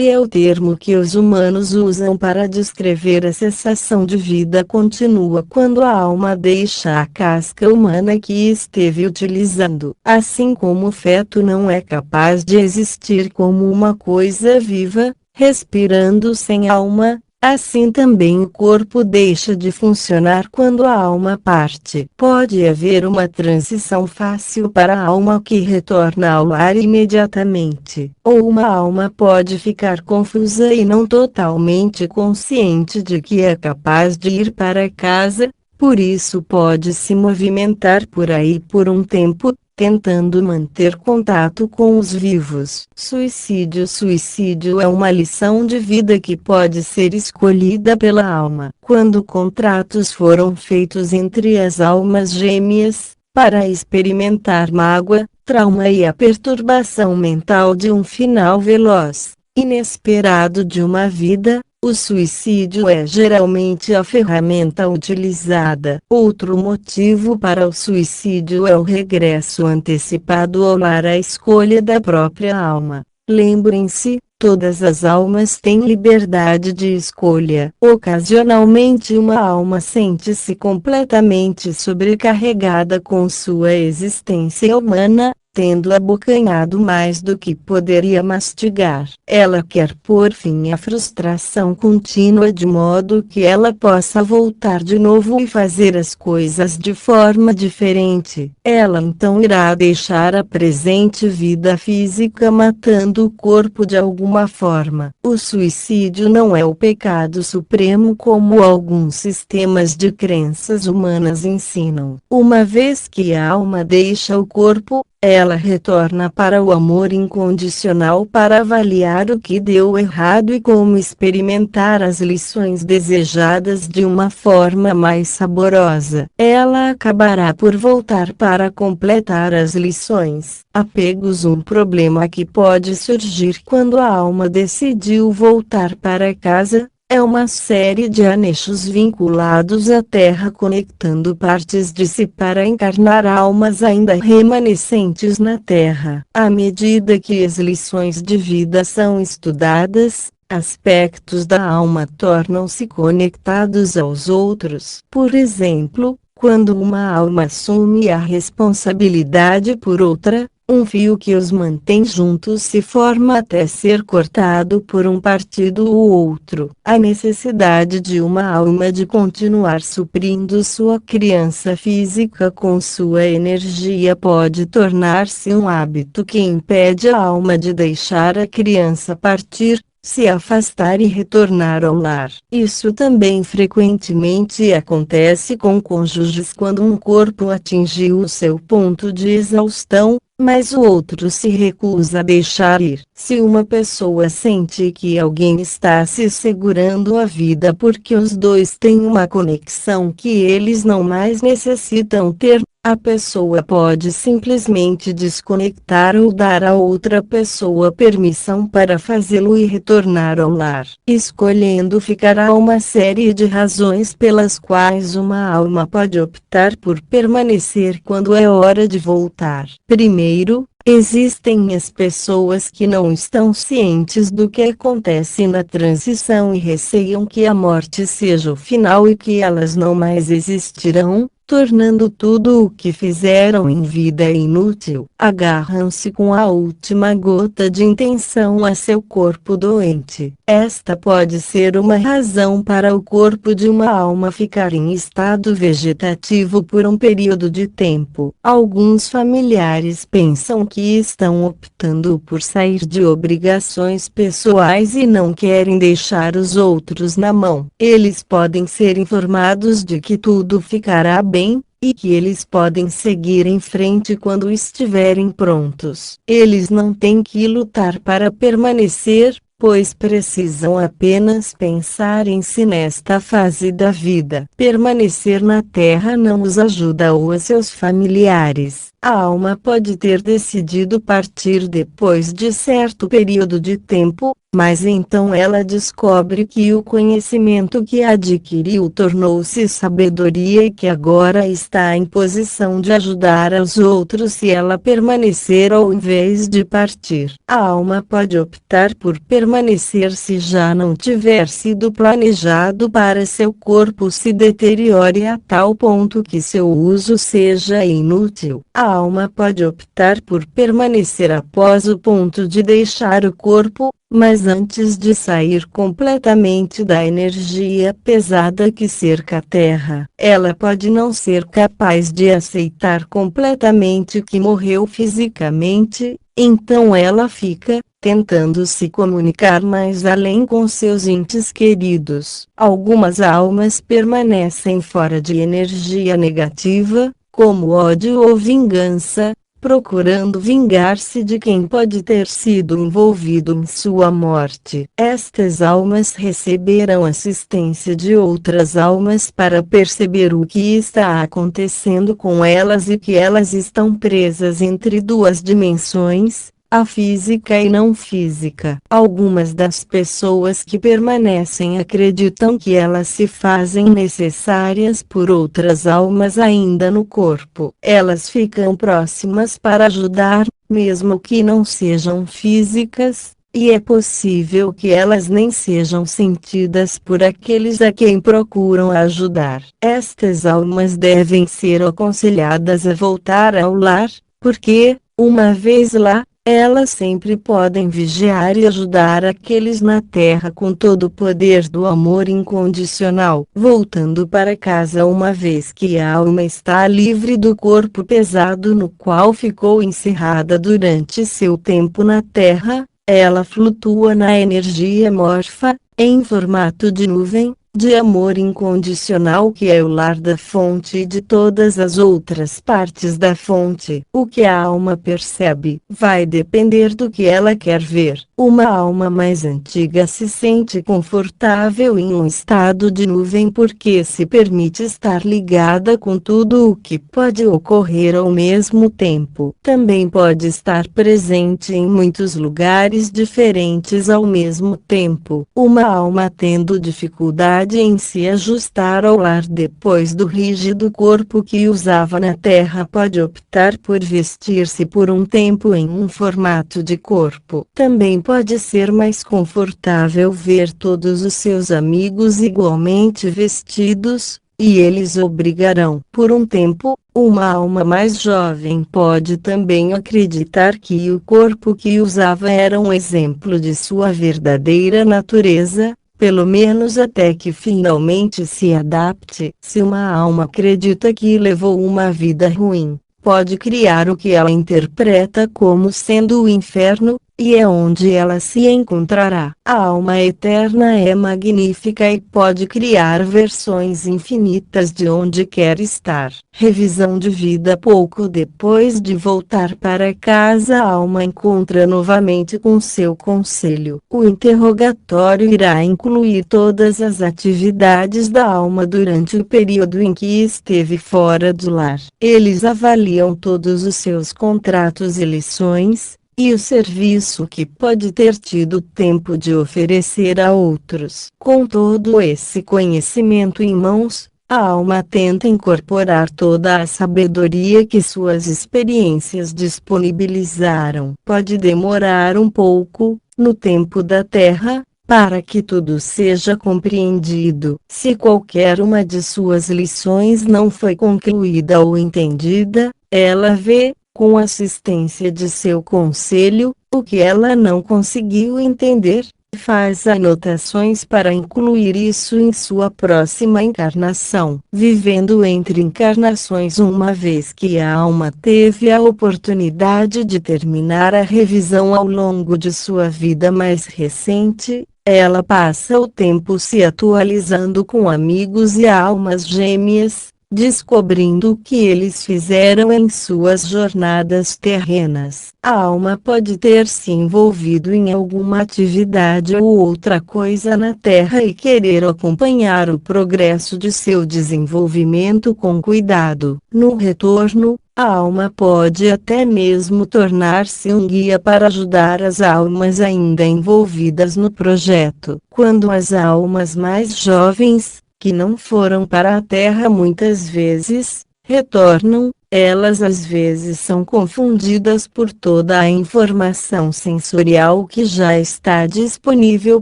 é o termo que os humanos usam para descrever a cessação de vida contínua quando a alma deixa a casca humana que esteve utilizando. Assim como o feto não é capaz de existir como uma coisa viva, respirando sem alma, assim também o corpo deixa de funcionar quando a alma parte. Pode haver uma transição fácil para a alma que retorna ao lar imediatamente, ou uma alma pode ficar confusa e não totalmente consciente de que é capaz de ir para casa, por isso pode se movimentar por aí por um tempo, tentando manter contato com os vivos. Suicídio é uma lição de vida que pode ser escolhida pela alma. Quando contratos foram feitos entre as almas gêmeas, para experimentar mágoa, trauma e a perturbação mental de um final veloz, inesperado de uma vida, o suicídio é geralmente a ferramenta utilizada. Outro motivo para o suicídio é o regresso antecipado ao lar, a escolha da própria alma. Lembrem-se, todas as almas têm liberdade de escolha. Ocasionalmente uma alma sente-se completamente sobrecarregada com sua existência humana, tendo abocanhado mais do que poderia mastigar. Ela quer pôr fim à frustração contínua de modo que ela possa voltar de novo e fazer as coisas de forma diferente. Ela então irá deixar a presente vida física matando o corpo de alguma forma. O suicídio não é o pecado supremo como alguns sistemas de crenças humanas ensinam. Uma vez que a alma deixa o corpo, ela retorna para o amor incondicional para avaliar o que deu errado e como experimentar as lições desejadas de uma forma mais saborosa. Ela acabará por voltar para completar as lições. Apegos. Um problema que pode surgir quando a alma decidiu voltar para casa é uma série de anexos vinculados à Terra conectando partes de si para encarnar almas ainda remanescentes na Terra. À medida que as lições de vida são estudadas, aspectos da alma tornam-se conectados aos outros. Por exemplo, quando uma alma assume a responsabilidade por outra, um fio que os mantém juntos se forma até ser cortado por um partido ou outro. A necessidade de uma alma de continuar suprindo sua criança física com sua energia pode tornar-se um hábito que impede a alma de deixar a criança partir, se afastar e retornar ao lar. Isso também frequentemente acontece com cônjuges quando um corpo atingiu o seu ponto de exaustão, mas o outro se recusa a deixar ir. Se uma pessoa sente que alguém está se segurando a vida porque os dois têm uma conexão que eles não mais necessitam ter, a pessoa pode simplesmente desconectar ou dar a outra pessoa permissão para fazê-lo e retornar ao lar. Escolhendo ficar, há uma série de razões pelas quais uma alma pode optar por permanecer quando é hora de voltar. Primeiro, existem as pessoas que não estão cientes do que acontece na transição e receiam que a morte seja o final e que elas não mais existirão, tornando tudo o que fizeram em vida inútil. Agarram-se com a última gota de intenção a seu corpo doente. Esta pode ser uma razão para o corpo de uma alma ficar em estado vegetativo por um período de tempo. Alguns familiares pensam que estão optando por sair de obrigações pessoais e não querem deixar os outros na mão. Eles podem ser informados de que tudo ficará bem, e que eles podem seguir em frente quando estiverem prontos. Eles não têm que lutar para permanecer, pois precisam apenas pensar em si nesta fase da vida. Permanecer na Terra não os ajuda ou a seus familiares. A alma pode ter decidido partir depois de certo período de tempo, mas então ela descobre que o conhecimento que adquiriu tornou-se sabedoria e que agora está em posição de ajudar aos outros se ela permanecer ao invés de partir. A alma pode optar por permanecer se já não tiver sido planejado para seu corpo se deteriore a tal ponto que seu uso seja inútil. A alma pode optar por permanecer após o ponto de deixar o corpo, mas antes de sair completamente da energia pesada que cerca a Terra, ela pode não ser capaz de aceitar completamente que morreu fisicamente, então ela fica tentando se comunicar mais além com seus entes queridos. Algumas almas permanecem fora de energia negativa, como ódio ou vingança, procurando vingar-se de quem pode ter sido envolvido em sua morte. Estas almas receberão assistência de outras almas para perceber o que está acontecendo com elas e que elas estão presas entre duas dimensões, a física e não física. Algumas das pessoas que permanecem acreditam que elas se fazem necessárias por outras almas ainda no corpo. Elas ficam próximas para ajudar, mesmo que não sejam físicas, e é possível que elas nem sejam sentidas por aqueles a quem procuram ajudar. Estas almas devem ser aconselhadas a voltar ao lar, porque, uma vez lá, elas sempre podem vigiar e ajudar aqueles na Terra com todo o poder do amor incondicional. Voltando para casa uma vez que a alma está livre do corpo pesado no qual ficou encerrada durante seu tempo na Terra, ela flutua na energia morfa, em formato de nuvem, de amor incondicional que é o lar da fonte e de todas as outras partes da fonte. O que a alma percebe vai depender do que ela quer ver. Uma alma mais antiga se sente confortável em um estado de nuvem porque se permite estar ligada com tudo o que pode ocorrer ao mesmo tempo. Também pode estar presente em muitos lugares diferentes ao mesmo tempo. Uma alma tendo dificuldade em se ajustar ao lar depois do rígido corpo que usava na Terra pode optar por vestir-se por um tempo em um formato de corpo. Também pode ser mais confortável ver todos os seus amigos igualmente vestidos, e eles obrigarão. Por um tempo, uma alma mais jovem pode também acreditar que o corpo que usava era um exemplo de sua verdadeira natureza, pelo menos até que finalmente se adapte. Se uma alma acredita que levou uma vida ruim, pode criar o que ela interpreta como sendo o inferno, e é onde ela se encontrará. A alma eterna é magnífica e pode criar versões infinitas de onde quer estar. Revisão de vida. Pouco depois de voltar para casa, a alma encontra novamente com seu conselho. O interrogatório irá incluir todas as atividades da alma durante o período em que esteve fora do lar. Eles avaliam todos os seus contratos e lições, e o serviço que pode ter tido tempo de oferecer a outros. Com todo esse conhecimento em mãos, a alma tenta incorporar toda a sabedoria que suas experiências disponibilizaram. Pode demorar um pouco, no tempo da Terra, para que tudo seja compreendido. Se qualquer uma de suas lições não foi concluída ou entendida, ela vê, com assistência de seu conselho, o que ela não conseguiu entender, faz anotações para incluir isso em sua próxima encarnação. Vivendo entre encarnações. Uma vez que a alma teve a oportunidade de terminar a revisão ao longo de sua vida mais recente, ela passa o tempo se atualizando com amigos e almas gêmeas, descobrindo o que eles fizeram em suas jornadas terrenas. A alma pode ter se envolvido em alguma atividade ou outra coisa na Terra e querer acompanhar o progresso de seu desenvolvimento com cuidado. No retorno, a alma pode até mesmo tornar-se um guia para ajudar as almas ainda envolvidas no projeto. Quando as almas mais jovens, que não foram para a Terra muitas vezes, retornam, elas às vezes são confundidas por toda a informação sensorial que já está disponível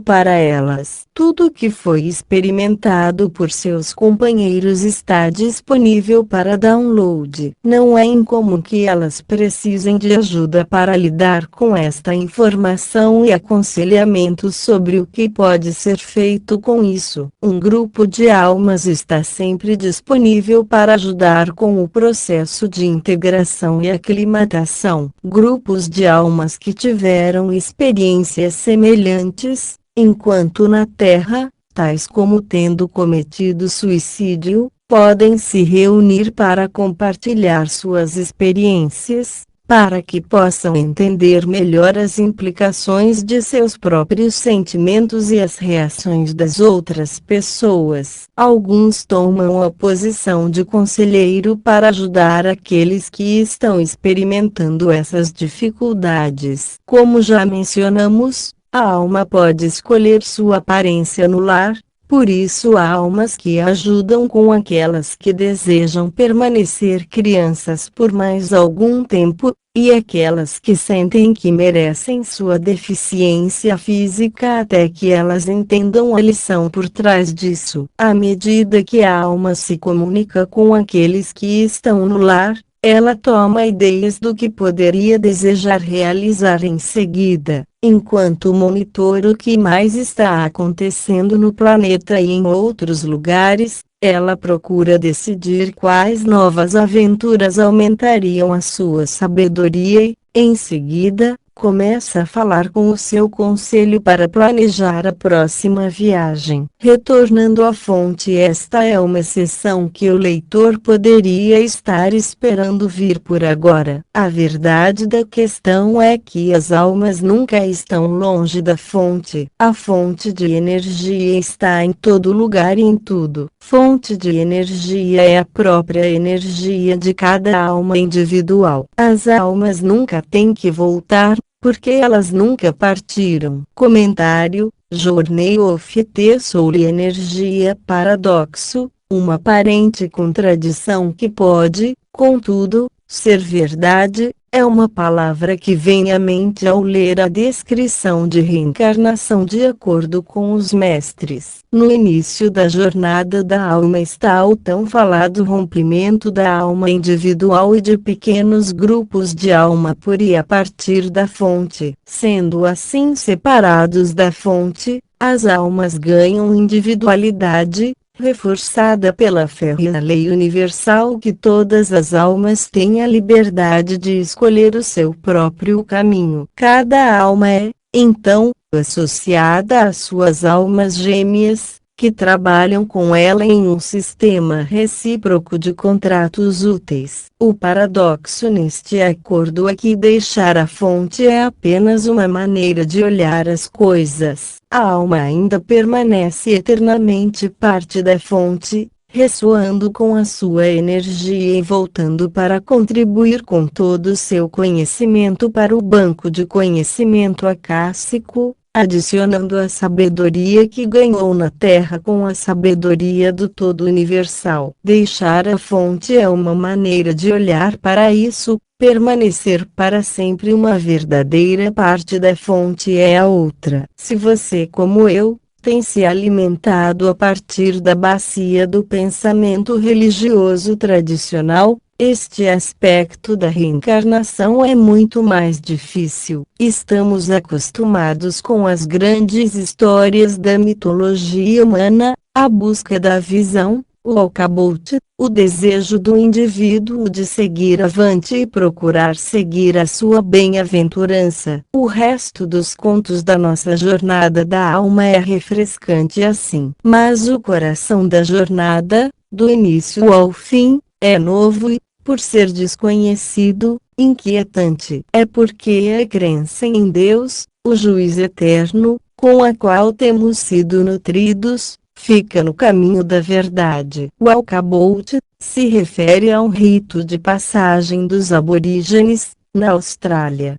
para elas. Tudo que foi experimentado por seus companheiros está disponível para download. Não é incomum que elas precisem de ajuda para lidar com esta informação e aconselhamento sobre o que pode ser feito com isso. Um grupo de almas está sempre disponível para ajudar com o processo de integração e aclimatação. Grupos de almas que tiveram experiências semelhantes, enquanto na Terra, tais como tendo cometido suicídio, podem se reunir para compartilhar suas experiências, para que possam entender melhor as implicações de seus próprios sentimentos e as reações das outras pessoas. Alguns tomam a posição de conselheiro para ajudar aqueles que estão experimentando essas dificuldades. Como já mencionamos, a alma pode escolher sua aparência no lar. Por isso há almas que ajudam com aquelas que desejam permanecer crianças por mais algum tempo, e aquelas que sentem que merecem sua deficiência física até que elas entendam a lição por trás disso. À medida que a alma se comunica com aqueles que estão no lar, ela toma ideias do que poderia desejar realizar em seguida, enquanto monitora o que mais está acontecendo no planeta e em outros lugares. Ela procura decidir quais novas aventuras aumentariam a sua sabedoria e, em seguida, começa a falar com o seu conselho para planejar a próxima viagem. Retornando à fonte, esta é uma seção que o leitor poderia estar esperando vir por agora. A verdade da questão é que as almas nunca estão longe da fonte. A fonte de energia está em todo lugar e em tudo. Fonte de energia é a própria energia de cada alma individual. As almas nunca têm que voltar, porque elas nunca partiram. Comentário: Journey of the Soul e Energia. Paradoxo: uma aparente contradição que pode, contudo, ser verdade. é uma palavra que vem à mente ao ler a descrição de reencarnação de acordo com os mestres. No início da jornada da alma está o tão falado rompimento da alma individual e de pequenos grupos de alma pura e a partir da fonte. Sendo assim separados da fonte, as almas ganham individualidade, reforçada pela férrea lei universal que todas as almas têm a liberdade de escolher o seu próprio caminho. Cada alma é, então, associada às suas almas gêmeas, que trabalham com ela em um sistema recíproco de contratos úteis. O paradoxo neste acordo é que deixar a fonte é apenas uma maneira de olhar as coisas. A alma ainda permanece eternamente parte da fonte, ressoando com a sua energia e voltando para contribuir com todo o seu conhecimento para o banco de conhecimento acássico, adicionando a sabedoria que ganhou na Terra com a sabedoria do todo universal. Deixar a fonte é uma maneira de olhar para isso, permanecer para sempre uma verdadeira parte da fonte é a outra. Se você, como eu, tem se alimentado a partir da bacia do pensamento religioso tradicional, este aspecto da reencarnação é muito mais difícil. Estamos acostumados com as grandes histórias da mitologia humana, a busca da visão, o alcabote, o desejo do indivíduo de seguir avante e procurar seguir a sua bem-aventurança. O resto dos contos da nossa jornada da alma é refrescante assim. Mas o coração da jornada, do início ao fim, é novo e, por ser desconhecido, inquietante. É porque a crença em Deus, o juiz eterno, com a qual temos sido nutridos, fica no caminho da verdade. O alcabote se refere a um rito de passagem dos aborígenes, na Austrália.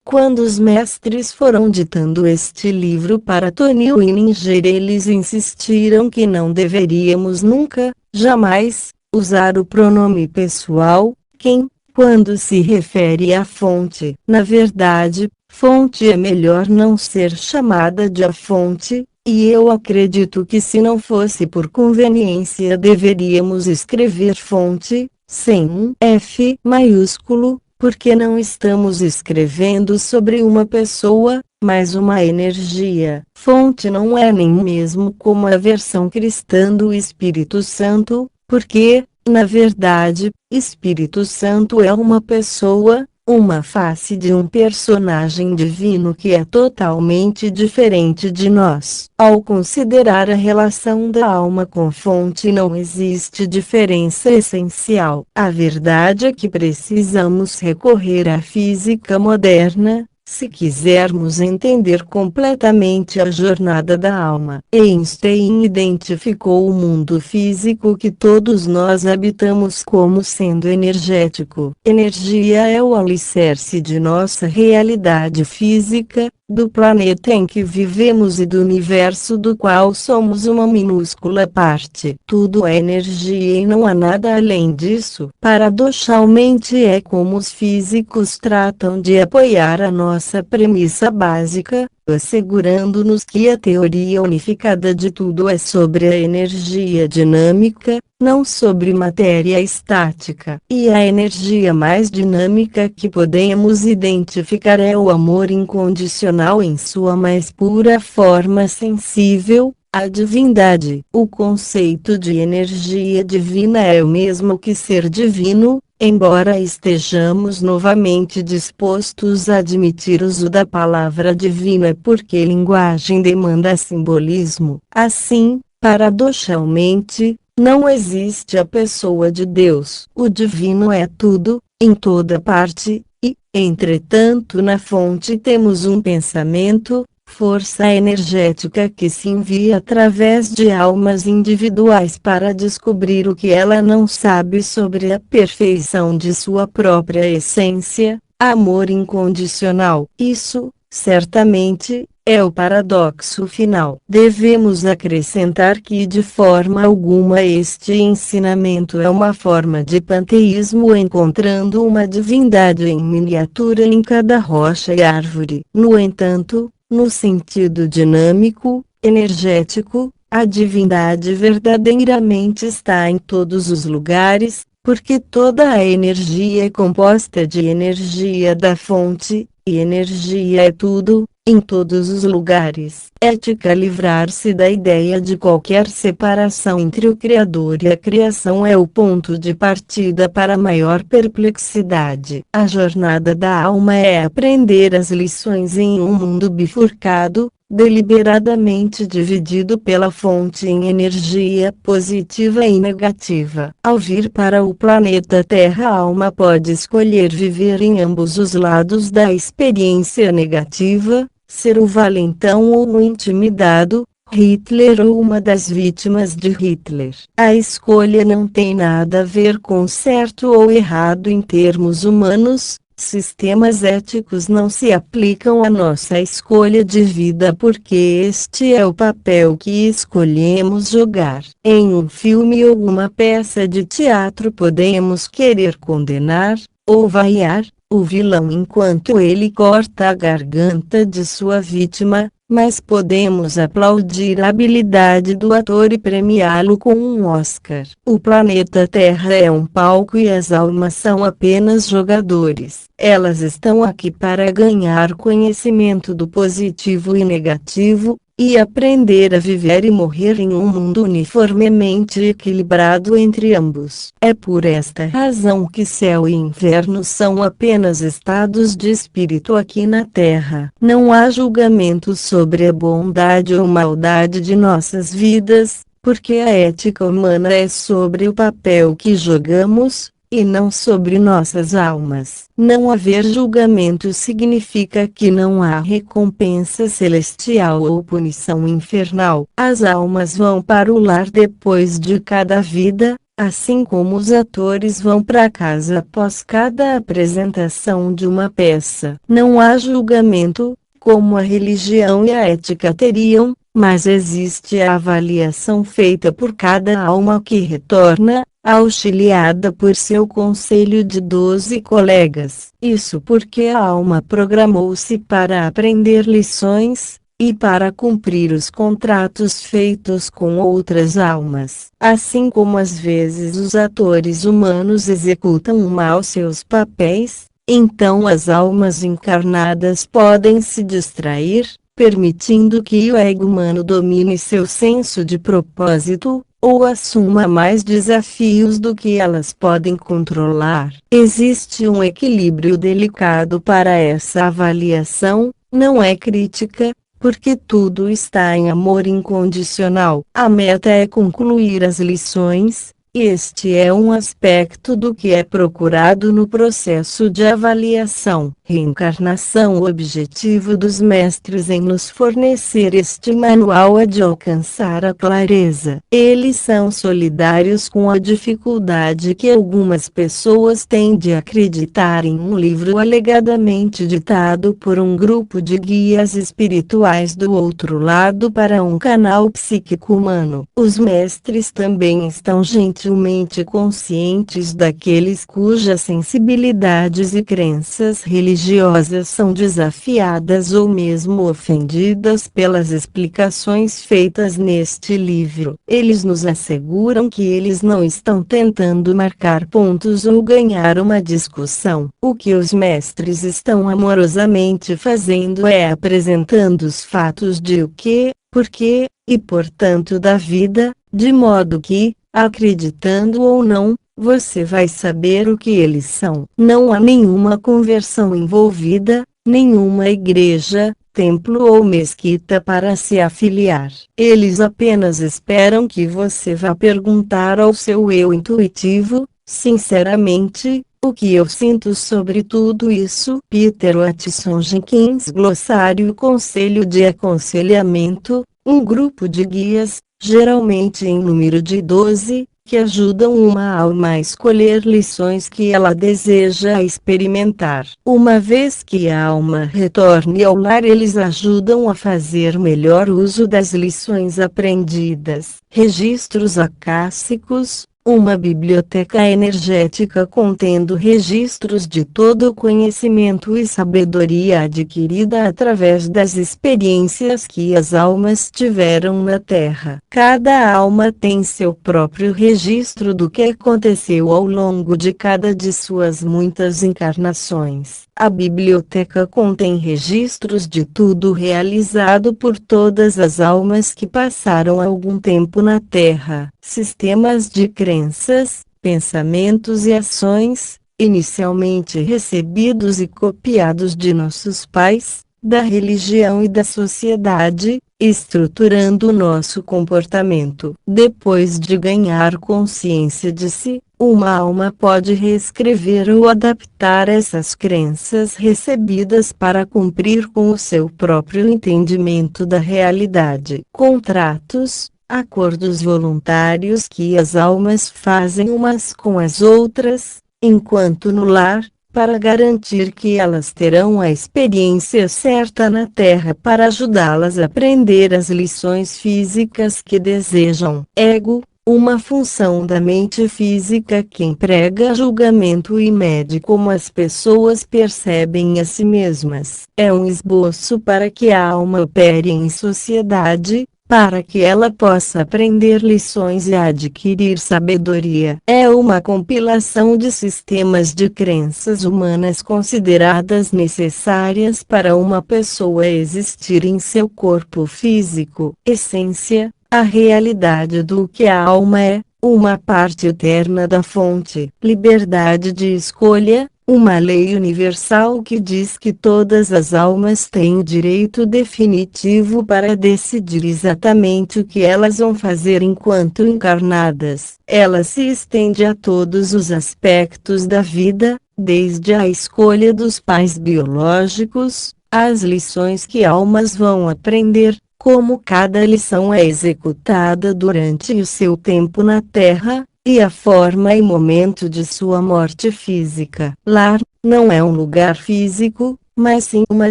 Quando os mestres foram ditando este livro para Tony Winninger, eles insistiram que não deveríamos nunca, jamais, usar o pronome pessoal, quem, quando se refere à fonte. Na verdade, fonte é melhor não ser chamada de a fonte, e eu acredito que se não fosse por conveniência deveríamos escrever fonte, sem um F maiúsculo, porque não estamos escrevendo sobre uma pessoa, mas uma energia. Fonte não é nem mesmo como a versão cristã do Espírito Santo, porque, na verdade, Espírito Santo é uma pessoa, uma face de um personagem divino que é totalmente diferente de nós. Ao considerar a relação da alma com fonte não existe diferença essencial. A verdade é que precisamos recorrer à física moderna, se quisermos entender completamente a jornada da alma. Einstein identificou o mundo físico que todos nós habitamos como sendo energético. Energia é o alicerce de nossa realidade física, do planeta em que vivemos e do universo do qual somos uma minúscula parte. Tudo é energia e não há nada além disso. Paradoxalmente é como os físicos tratam de apoiar a nossa premissa básica, assegurando-nos que a teoria unificada de tudo é sobre a energia dinâmica, não sobre matéria estática. E a energia mais dinâmica que podemos identificar é o amor incondicional em sua mais pura forma sensível, a divindade. O conceito de energia divina é o mesmo que ser divino, embora estejamos novamente dispostos a admitir o uso da palavra divino é porque linguagem demanda simbolismo. Assim, paradoxalmente, não existe a pessoa de Deus. O divino é tudo, em toda parte, e, entretanto na fonte temos um pensamento, força energética que se envia através de almas individuais para descobrir o que ela não sabe sobre a perfeição de sua própria essência, amor incondicional. Isso, certamente, é o paradoxo final. Devemos acrescentar que de forma alguma este ensinamento é uma forma de panteísmo encontrando uma divindade em miniatura em cada rocha e árvore. No entanto, no sentido dinâmico, energético, a divindade verdadeiramente está em todos os lugares, porque toda a energia é composta de energia da fonte, e energia é tudo, em todos os lugares. Ética: livrar-se da ideia de qualquer separação entre o Criador e a criação é o ponto de partida para a maior perplexidade. A jornada da alma é aprender as lições em um mundo bifurcado, deliberadamente dividido pela fonte em energia positiva e negativa. Ao vir para o planeta Terra, a alma pode escolher viver em ambos os lados da experiência negativa, ser o valentão ou o intimidado, Hitler ou uma das vítimas de Hitler. A escolha não tem nada a ver com certo ou errado em termos humanos. Sistemas éticos não se aplicam à nossa escolha de vida porque este é o papel que escolhemos jogar. Em um filme ou uma peça de teatro podemos querer condenar, ou vaiar, o vilão enquanto ele corta a garganta de sua vítima, mas podemos aplaudir a habilidade do ator e premiá-lo com um Oscar. O planeta Terra é um palco e as almas são apenas jogadores. Elas estão aqui para ganhar conhecimento do positivo e negativo, e aprender a viver e morrer em um mundo uniformemente equilibrado entre ambos. É por esta razão que céu e inferno são apenas estados de espírito aqui na Terra. Não há julgamento sobre a bondade ou maldade de nossas vidas, porque a ética humana é sobre o papel que jogamos, e não sobre nossas almas. Não haver julgamento significa que não há recompensa celestial ou punição infernal. As almas vão para o lar depois de cada vida, assim como os atores vão para casa após cada apresentação de uma peça. Não há julgamento, como a religião e a ética teriam, mas existe a avaliação feita por cada alma que retorna, auxiliada por seu conselho de 12 colegas. Isso porque a alma programou-se para aprender lições, e para cumprir os contratos feitos com outras almas. Assim como às vezes os atores humanos executam mal seus papéis, então as almas encarnadas podem se distrair, permitindo que o ego humano domine seu senso de propósito, ou assuma mais desafios do que elas podem controlar. Existe um equilíbrio delicado para essa avaliação, não é crítica, porque tudo está em amor incondicional. A meta é concluir as lições. Este é um aspecto do que é procurado no processo de avaliação. Reencarnação. O objetivo dos mestres em nos fornecer este manual é de alcançar a clareza. Eles são solidários com a dificuldade que algumas pessoas têm de acreditar em um livro alegadamente ditado por um grupo de guias espirituais do outro lado para um canal psíquico humano. Os mestres também estão gentilmente conscientes daqueles cujas sensibilidades e crenças religiosas são desafiadas ou mesmo ofendidas pelas explicações feitas neste livro. Eles nos asseguram que eles não estão tentando marcar pontos ou ganhar uma discussão. O que os mestres estão amorosamente fazendo é apresentando os fatos de o que, porquê, e portanto da vida, de modo que, acreditando ou não, você vai saber o que eles são. Não há nenhuma conversão envolvida, nenhuma igreja, templo ou mesquita para se afiliar. Eles apenas esperam que você vá perguntar ao seu eu intuitivo, sinceramente, o que eu sinto sobre tudo isso. Peter Watson Jenkins. Glossário. Conselho de aconselhamento, um grupo de guias, geralmente em número de 12, que ajudam uma alma a escolher lições que ela deseja experimentar. Uma vez que a alma retorne ao lar, eles ajudam a fazer melhor uso das lições aprendidas. Registros acásicos. Uma biblioteca energética contendo registros de todo o conhecimento e sabedoria adquirida através das experiências que as almas tiveram na Terra. Cada alma tem seu próprio registro do que aconteceu ao longo de cada de suas muitas encarnações. A biblioteca contém registros de tudo realizado por todas as almas que passaram algum tempo na Terra. Sistemas de crenças, pensamentos e ações, inicialmente recebidos e copiados de nossos pais, da religião e da sociedade, estruturando o nosso comportamento. Depois de ganhar consciência de si, uma alma pode reescrever ou adaptar essas crenças recebidas para cumprir com o seu próprio entendimento da realidade. Contratos, acordos voluntários que as almas fazem umas com as outras, enquanto no lar, para garantir que elas terão a experiência certa na Terra para ajudá-las a aprender as lições físicas que desejam. Ego, uma função da mente física que emprega julgamento e mede como as pessoas percebem a si mesmas. É um esboço para que a alma opere em sociedade, para que ela possa aprender lições e adquirir sabedoria. É uma compilação de sistemas de crenças humanas consideradas necessárias para uma pessoa existir em seu corpo físico. Essência, a realidade do que a alma é, uma parte eterna da fonte. Liberdade de escolha, uma lei universal que diz que todas as almas têm o direito definitivo para decidir exatamente o que elas vão fazer enquanto encarnadas. Ela se estende a todos os aspectos da vida, desde a escolha dos pais biológicos, às lições que almas vão aprender, como cada lição é executada durante o seu tempo na Terra, e a forma e momento de sua morte física. Lar, não é um lugar físico, mas sim uma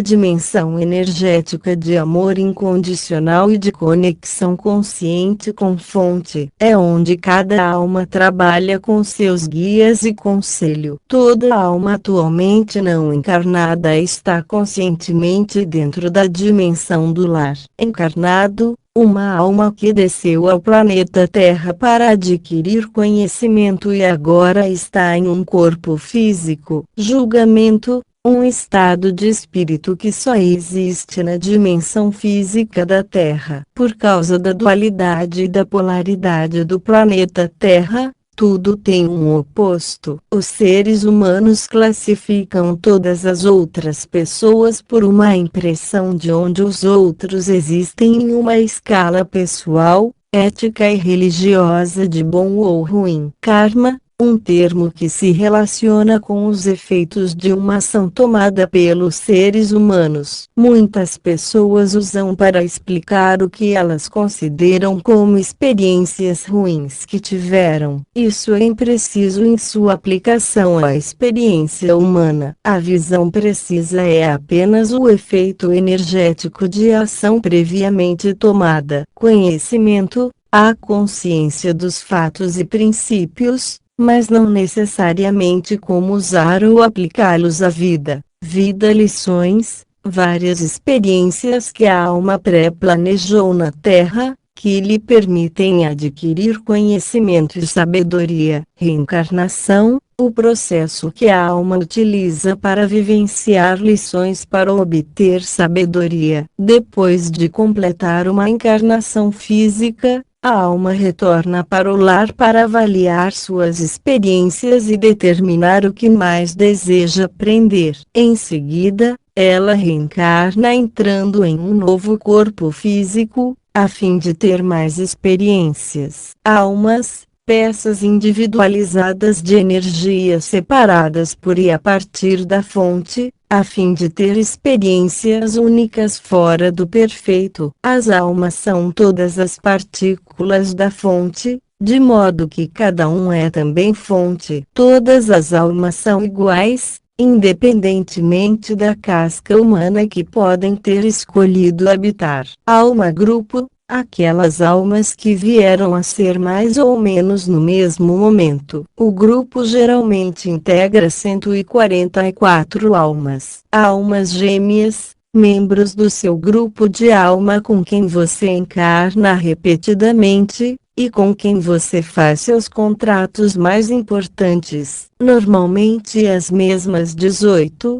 dimensão energética de amor incondicional e de conexão consciente com fonte. É onde cada alma trabalha com seus guias e conselho. Toda alma atualmente não encarnada está conscientemente dentro da dimensão do lar. Encarnado, uma alma que desceu ao planeta Terra para adquirir conhecimento e agora está em um corpo físico. Julgamento, um estado de espírito que só existe na dimensão física da Terra. Por causa da dualidade e da polaridade do planeta Terra, tudo tem um oposto. Os seres humanos classificam todas as outras pessoas por uma impressão de onde os outros existem em uma escala pessoal, ética e religiosa de bom ou ruim. Karma, um termo que se relaciona com os efeitos de uma ação tomada pelos seres humanos. Muitas pessoas usam para explicar o que elas consideram como experiências ruins que tiveram. Isso é impreciso em sua aplicação à experiência humana. A visão precisa é apenas o efeito energético de ação previamente tomada. Conhecimento, a consciência dos fatos e princípios, mas não necessariamente como usar ou aplicá-los à vida. Vida lições, várias experiências que a alma pré-planejou na Terra, que lhe permitem adquirir conhecimento e sabedoria. Reencarnação, o processo que a alma utiliza para vivenciar lições para obter sabedoria. Depois de completar uma encarnação física, a alma retorna para o lar para avaliar suas experiências e determinar o que mais deseja aprender. Em seguida, ela reencarna entrando em um novo corpo físico, a fim de ter mais experiências. Almas, peças individualizadas de energia separadas por e a partir da fonte, a fim de ter experiências únicas fora do perfeito. As almas são todas as partículas da fonte, de modo que cada um é também fonte. Todas as almas são iguais, independentemente da casca humana que podem ter escolhido habitar. Alma-grupo, aquelas almas que vieram a ser mais ou menos no mesmo momento. O grupo geralmente integra 144 almas. Almas gêmeas, membros do seu grupo de alma com quem você encarna repetidamente, e com quem você faz seus contratos mais importantes. Normalmente as mesmas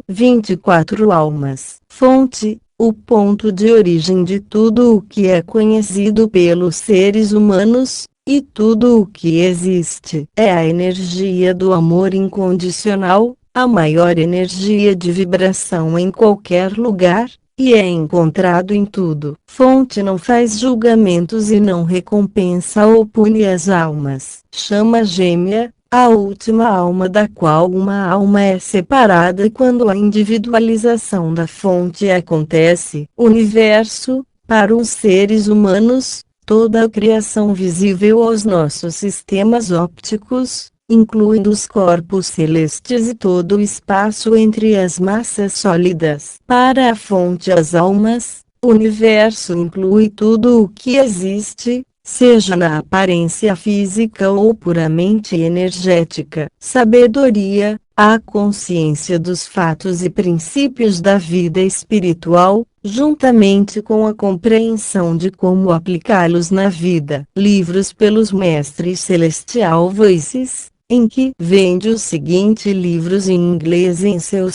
24 almas. Fonte, o ponto de origem de tudo o que é conhecido pelos seres humanos, e tudo o que existe. É a energia do amor incondicional, a maior energia de vibração em qualquer lugar, e é encontrado em tudo. Fonte não faz julgamentos e não recompensa ou pune as almas. Chama gêmea, a última alma da qual uma alma é separada quando a individualização da fonte acontece. Universo, para os seres humanos, toda a criação visível aos nossos sistemas ópticos, incluindo os corpos celestes e todo o espaço entre as massas sólidas. Para a fonte as almas, o universo inclui tudo o que existe, seja na aparência física ou puramente energética. Sabedoria, a consciência dos fatos e princípios da vida espiritual, juntamente com a compreensão de como aplicá-los na vida. Livros pelos Mestres Celestial Voices, em que vende os seguintes livros em inglês em seu